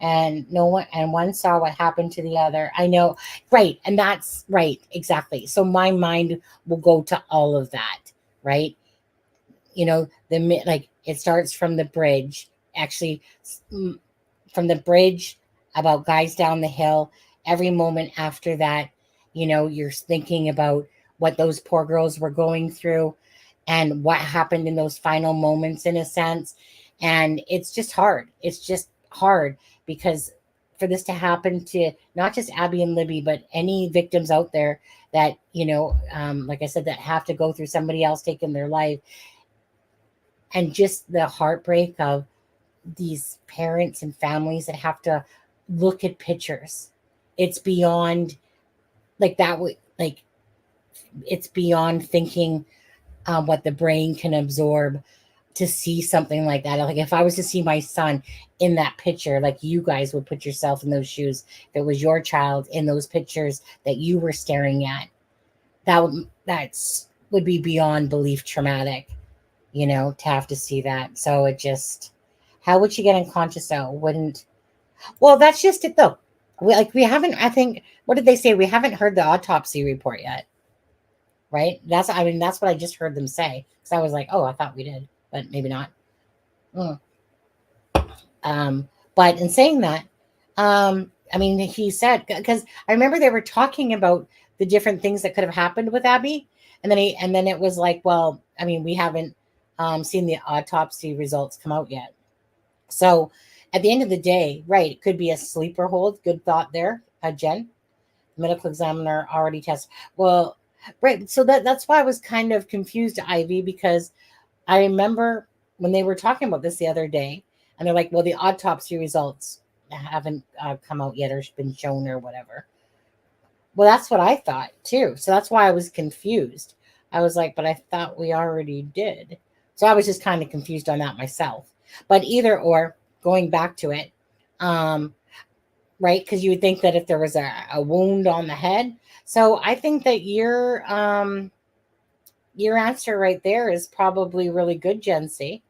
And no one, and one saw what happened to the other. I know, right? And that's right, exactly. So my mind will go to all of that, right? Like it starts from the bridge, actually, from the bridge, about guys down the hill. Every moment after that, you're thinking about what those poor girls were going through and what happened in those final moments, in a sense. And it's just hard. It's just hard, because for this to happen to not just Abby and Libby, but any victims out there that, like I said, that have to go through somebody else taking their life, and just the heartbreak of these parents and families that have to look at pictures. It's beyond, like that would like it's beyond thinking what the brain can absorb, to see something like that. Like if I was to see my son in that picture, like you guys would put yourself in those shoes, if it was your child in those pictures that you were staring at, that would be beyond belief traumatic, to have to see that. So it just, how would you get unconscious though? Wouldn't, well, that's just it though. We haven't, I think, what did they say? We haven't heard the autopsy report yet, right? That's what I just heard them say. So I was like, oh, I thought we did, but maybe not. Mm. But in saying that, he said, because I remember they were talking about the different things that could have happened with Abby, and then it was like, well, we haven't seen the autopsy results come out yet. So at the end of the day, right, it could be a sleeper hold. Good thought there, Jen. Medical examiner already tested. Well, right. So that's why I was kind of confused, Ivy, because I remember when they were talking about this the other day, and they're like, well, the autopsy results haven't come out yet or been shown or whatever. Well, that's what I thought too. So that's why I was confused. I was like, but I thought we already did. So I was just kind of confused on that myself. But either or, going back to it, um, right? Because you would think that if there was a wound on the head. So I think that your answer right there is probably really good, Gen C.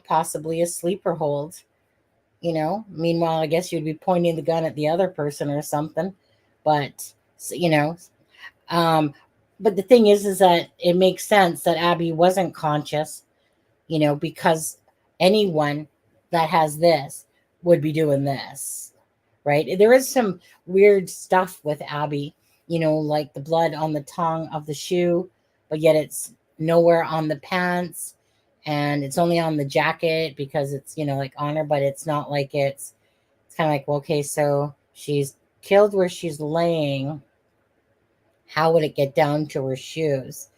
Possibly a sleeper hold. Meanwhile, I guess you'd be pointing the gun at the other person or something. But um, but the thing is that it makes sense that Abby wasn't conscious, because anyone that has this would be doing this, right? There is some weird stuff with Abby, like the blood on the tongue of the shoe, but yet it's nowhere on the pants, and it's only on the jacket because it's, like on her, but it's not like it's kind of like, well, okay, so she's killed where she's laying. How would it get down to her shoes?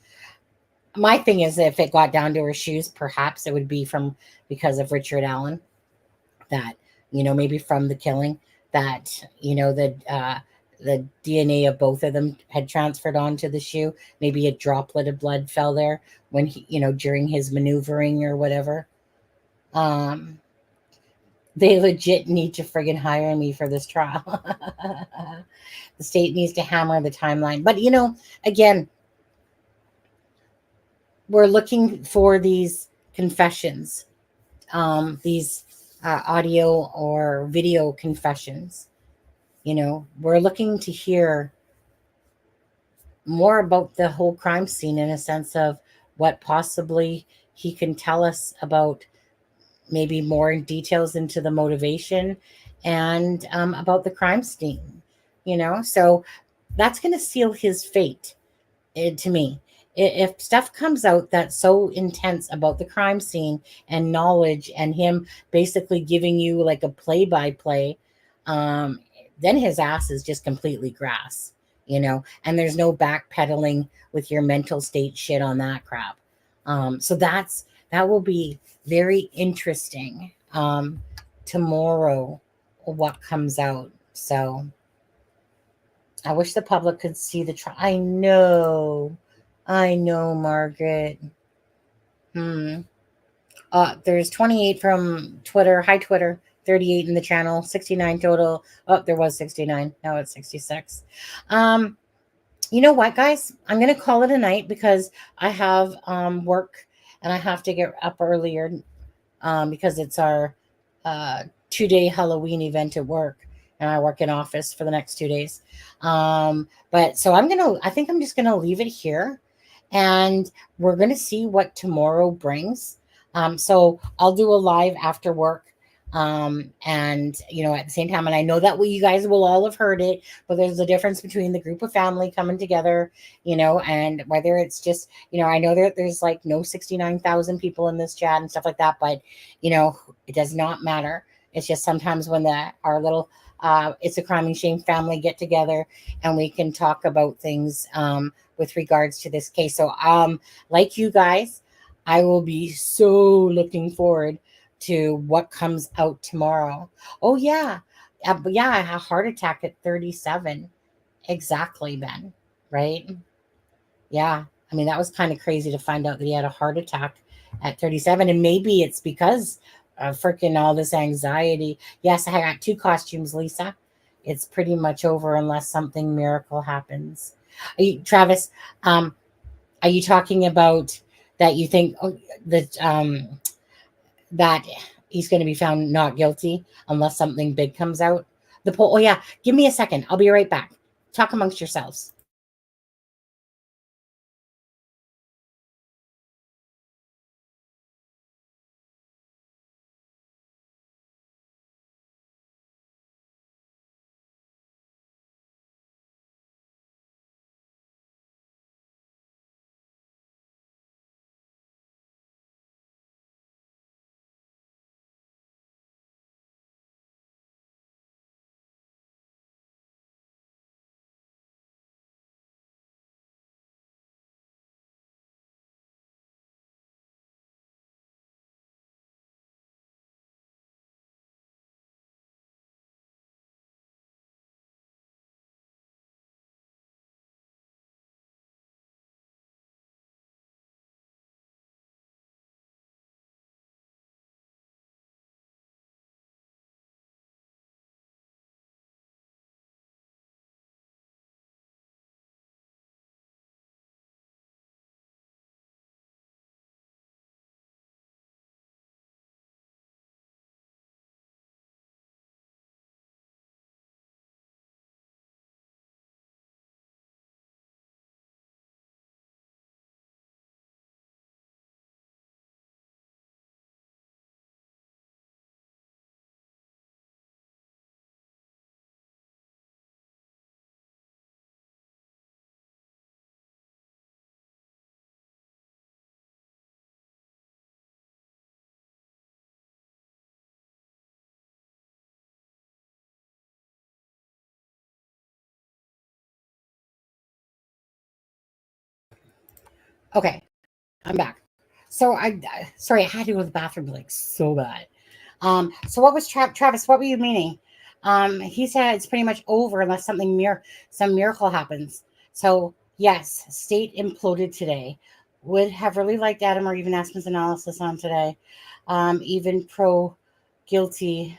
My thing is, if it got down to her shoes, perhaps it would be from because of Richard Allen, that maybe from the killing, that the DNA of both of them had transferred onto the shoe. Maybe a droplet of blood fell there when he, during his maneuvering or whatever. um they legit need to friggin' hire me for this trial. The state needs to hammer the timeline, but again, we're looking for these confessions, these audio or video confessions. We're looking to hear more about the whole crime scene, in a sense of what possibly he can tell us about, maybe more details into the motivation, and about the crime scene. So that's going to seal his fate, to me. If stuff comes out that's so intense about the crime scene and knowledge, and him basically giving you like a play by play, um, then his ass is just completely grass, and there's no backpedaling with your mental state shit on that crap. So that will be very interesting, tomorrow, what comes out. So I wish the public could see the trial. I know, Margaret. Hmm. There's 28 from Twitter. Hi, Twitter. 38 in the channel. 69 total. Oh, there was 69. Now it's 66. Um, you know what, guys? I'm gonna call it a night because I have work, and I have to get up earlier, because it's our 2-day Halloween event at work, and I work in office for the next 2 days. But so I think I'm just gonna leave it here, and we're gonna see what tomorrow brings. So I'll do a live after work. And at the same time, and I know that you guys will all have heard it, but there's a difference between the group of family coming together, and whether it's just, I know that there's like no 69,000 people in this chat and stuff like that, but it does not matter. It's just sometimes when our little It's a Crime and Shame family get together, and we can talk about things with regards to this case. So like you guys, I will be so looking forward to what comes out tomorrow. Oh yeah. But yeah, I had a heart attack at 37. Exactly, Ben. Right? Yeah. I mean, that was kind of crazy to find out that he had a heart attack at 37. And maybe it's because of freaking all this anxiety. Yes, I got 2 costumes, Lisa. It's pretty much over unless something miracle happens. Travis, are you talking about that you think, that he's going to be found not guilty unless something big comes out? The poll. Oh, yeah. Give me a second. I'll be right back. Talk amongst yourselves. Okay, I'm back. So sorry, I had to go to the bathroom like so bad. So what was Travis? What were you meaning? He said it's pretty much over unless some miracle happens. So yes, state imploded today. Would have really liked Adam or even Aspen's analysis on today. Even pro guilty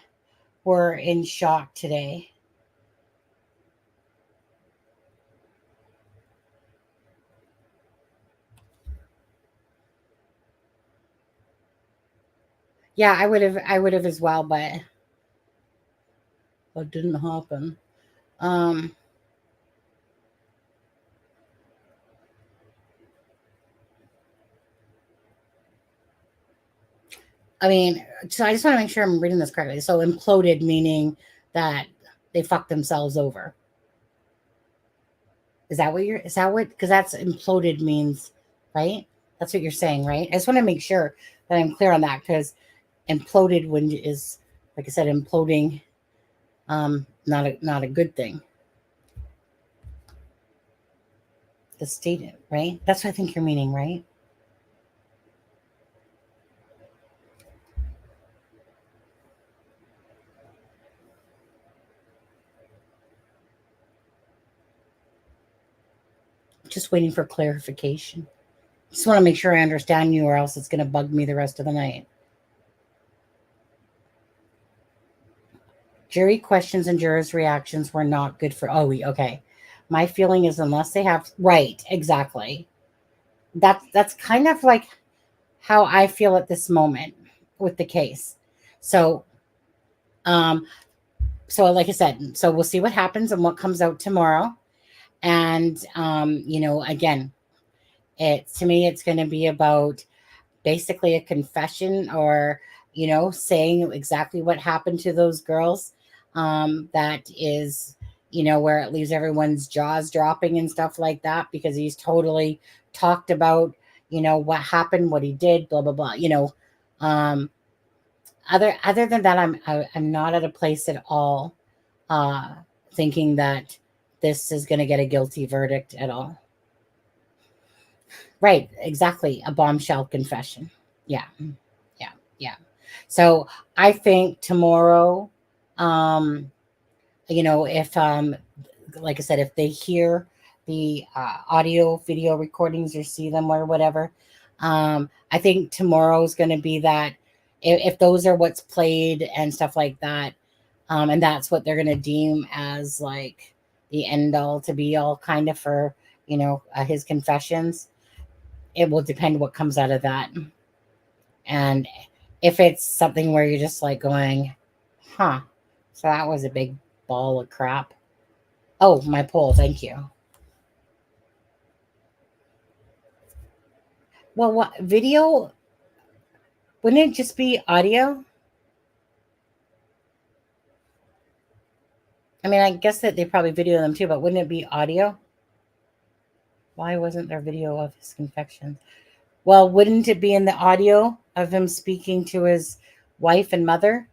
were in shock today. Yeah, I would have as well, but it didn't happen. Um, I mean, so I just want to make sure I'm reading this correctly. So imploded meaning that they fucked themselves over. Is that what, because that's imploded means, right? That's what you're saying, right? I just want to make sure that I'm clear on that because imploded when is, like I said, imploding, not a good thing. The state, right? That's what I think you're meaning, right? Just waiting for clarification. Just want to make sure I understand you, or else it's going to bug me the rest of the night. Jury questions and jurors' reactions were not good for. Oh, okay. My feeling is unless they have right, exactly. That's kind of like how I feel at this moment with the case. So, um, so like I said, so we'll see what happens and what comes out tomorrow. And again, to me, it's going to be about basically a confession or saying exactly what happened to those girls. That is where it leaves everyone's jaws dropping and stuff like that, because he's totally talked about what happened, what he did, blah blah blah. Um other than that, I'm not at a place at all uh thinking that this is going to get a guilty verdict at all. Right, exactly, a bombshell confession. Yeah. Yeah, yeah. So I think tomorrow, um, if like I said, if they hear the audio, video recordings or see them or whatever, I think tomorrow's going to be that if those are what's played and stuff like that, and that's what they're going to deem as like the end all to be all kind of for his confessions. It will depend what comes out of that. And if it's something where you're just like going, huh, so that was a big ball of crap. Oh, my poll, thank you. Well, what video? Wouldn't it just be audio? I mean, I guess that they probably video them too, but wouldn't it be audio? Why wasn't there video of his confessions? Well, wouldn't it be in the audio of him speaking to his wife and mother?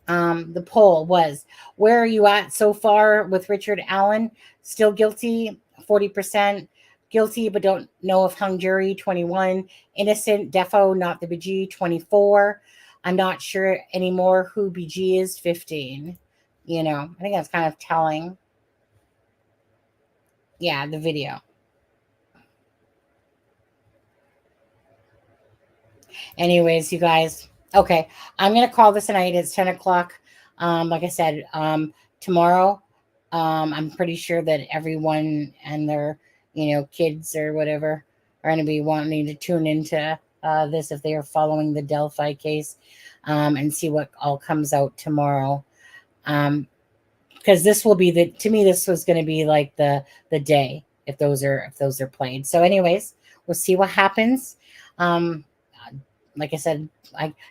The poll was, where are you at so far with Richard Allen? Still guilty, 40%. Guilty, but don't know if hung jury, 21. Innocent, defo, not the BG, 24. I'm not sure anymore who BG is, 15. I think that's kind of telling. Yeah, the video. Anyways, you guys, okay, I'm gonna call this a night. It's 10 o'clock. Like I said, tomorrow, I'm pretty sure that everyone and their kids or whatever are going to be wanting to tune into this if they are following the Delphi case, and see what all comes out tomorrow. Because this will be to me, this was going to be like the day if those are played. So anyways, we'll see what happens. Like I said,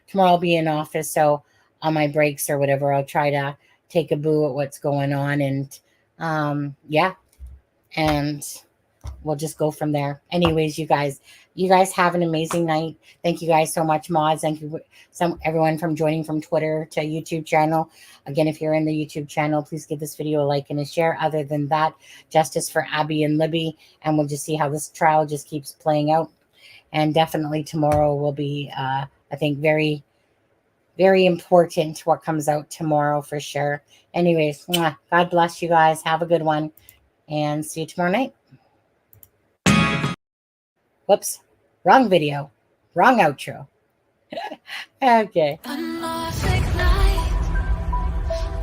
tomorrow I'll be in office, so on my breaks or whatever, I'll try to take a boo at what's going on, and yeah, and we'll just go from there. Anyways, you guys have an amazing night. Thank you guys so much, mods. Thank you everyone from joining from Twitter to YouTube channel. Again, if you're in the YouTube channel, please give this video a like and a share. Other than that, justice for Abby and Libby, and we'll just see how this trial just keeps playing out. And definitely tomorrow will be, I think, very, very important what comes out tomorrow for sure. Anyways, God bless you guys. Have a good one, and see you tomorrow night. Whoops, wrong video, wrong outro. Okay. A Norfolk night,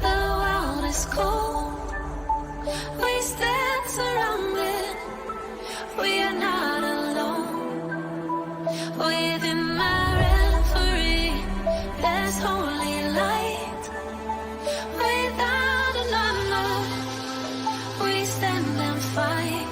the world is cold. We stand surrounded, we are not alone. Within my reverie, there's holy light. Without a number, we stand and fight.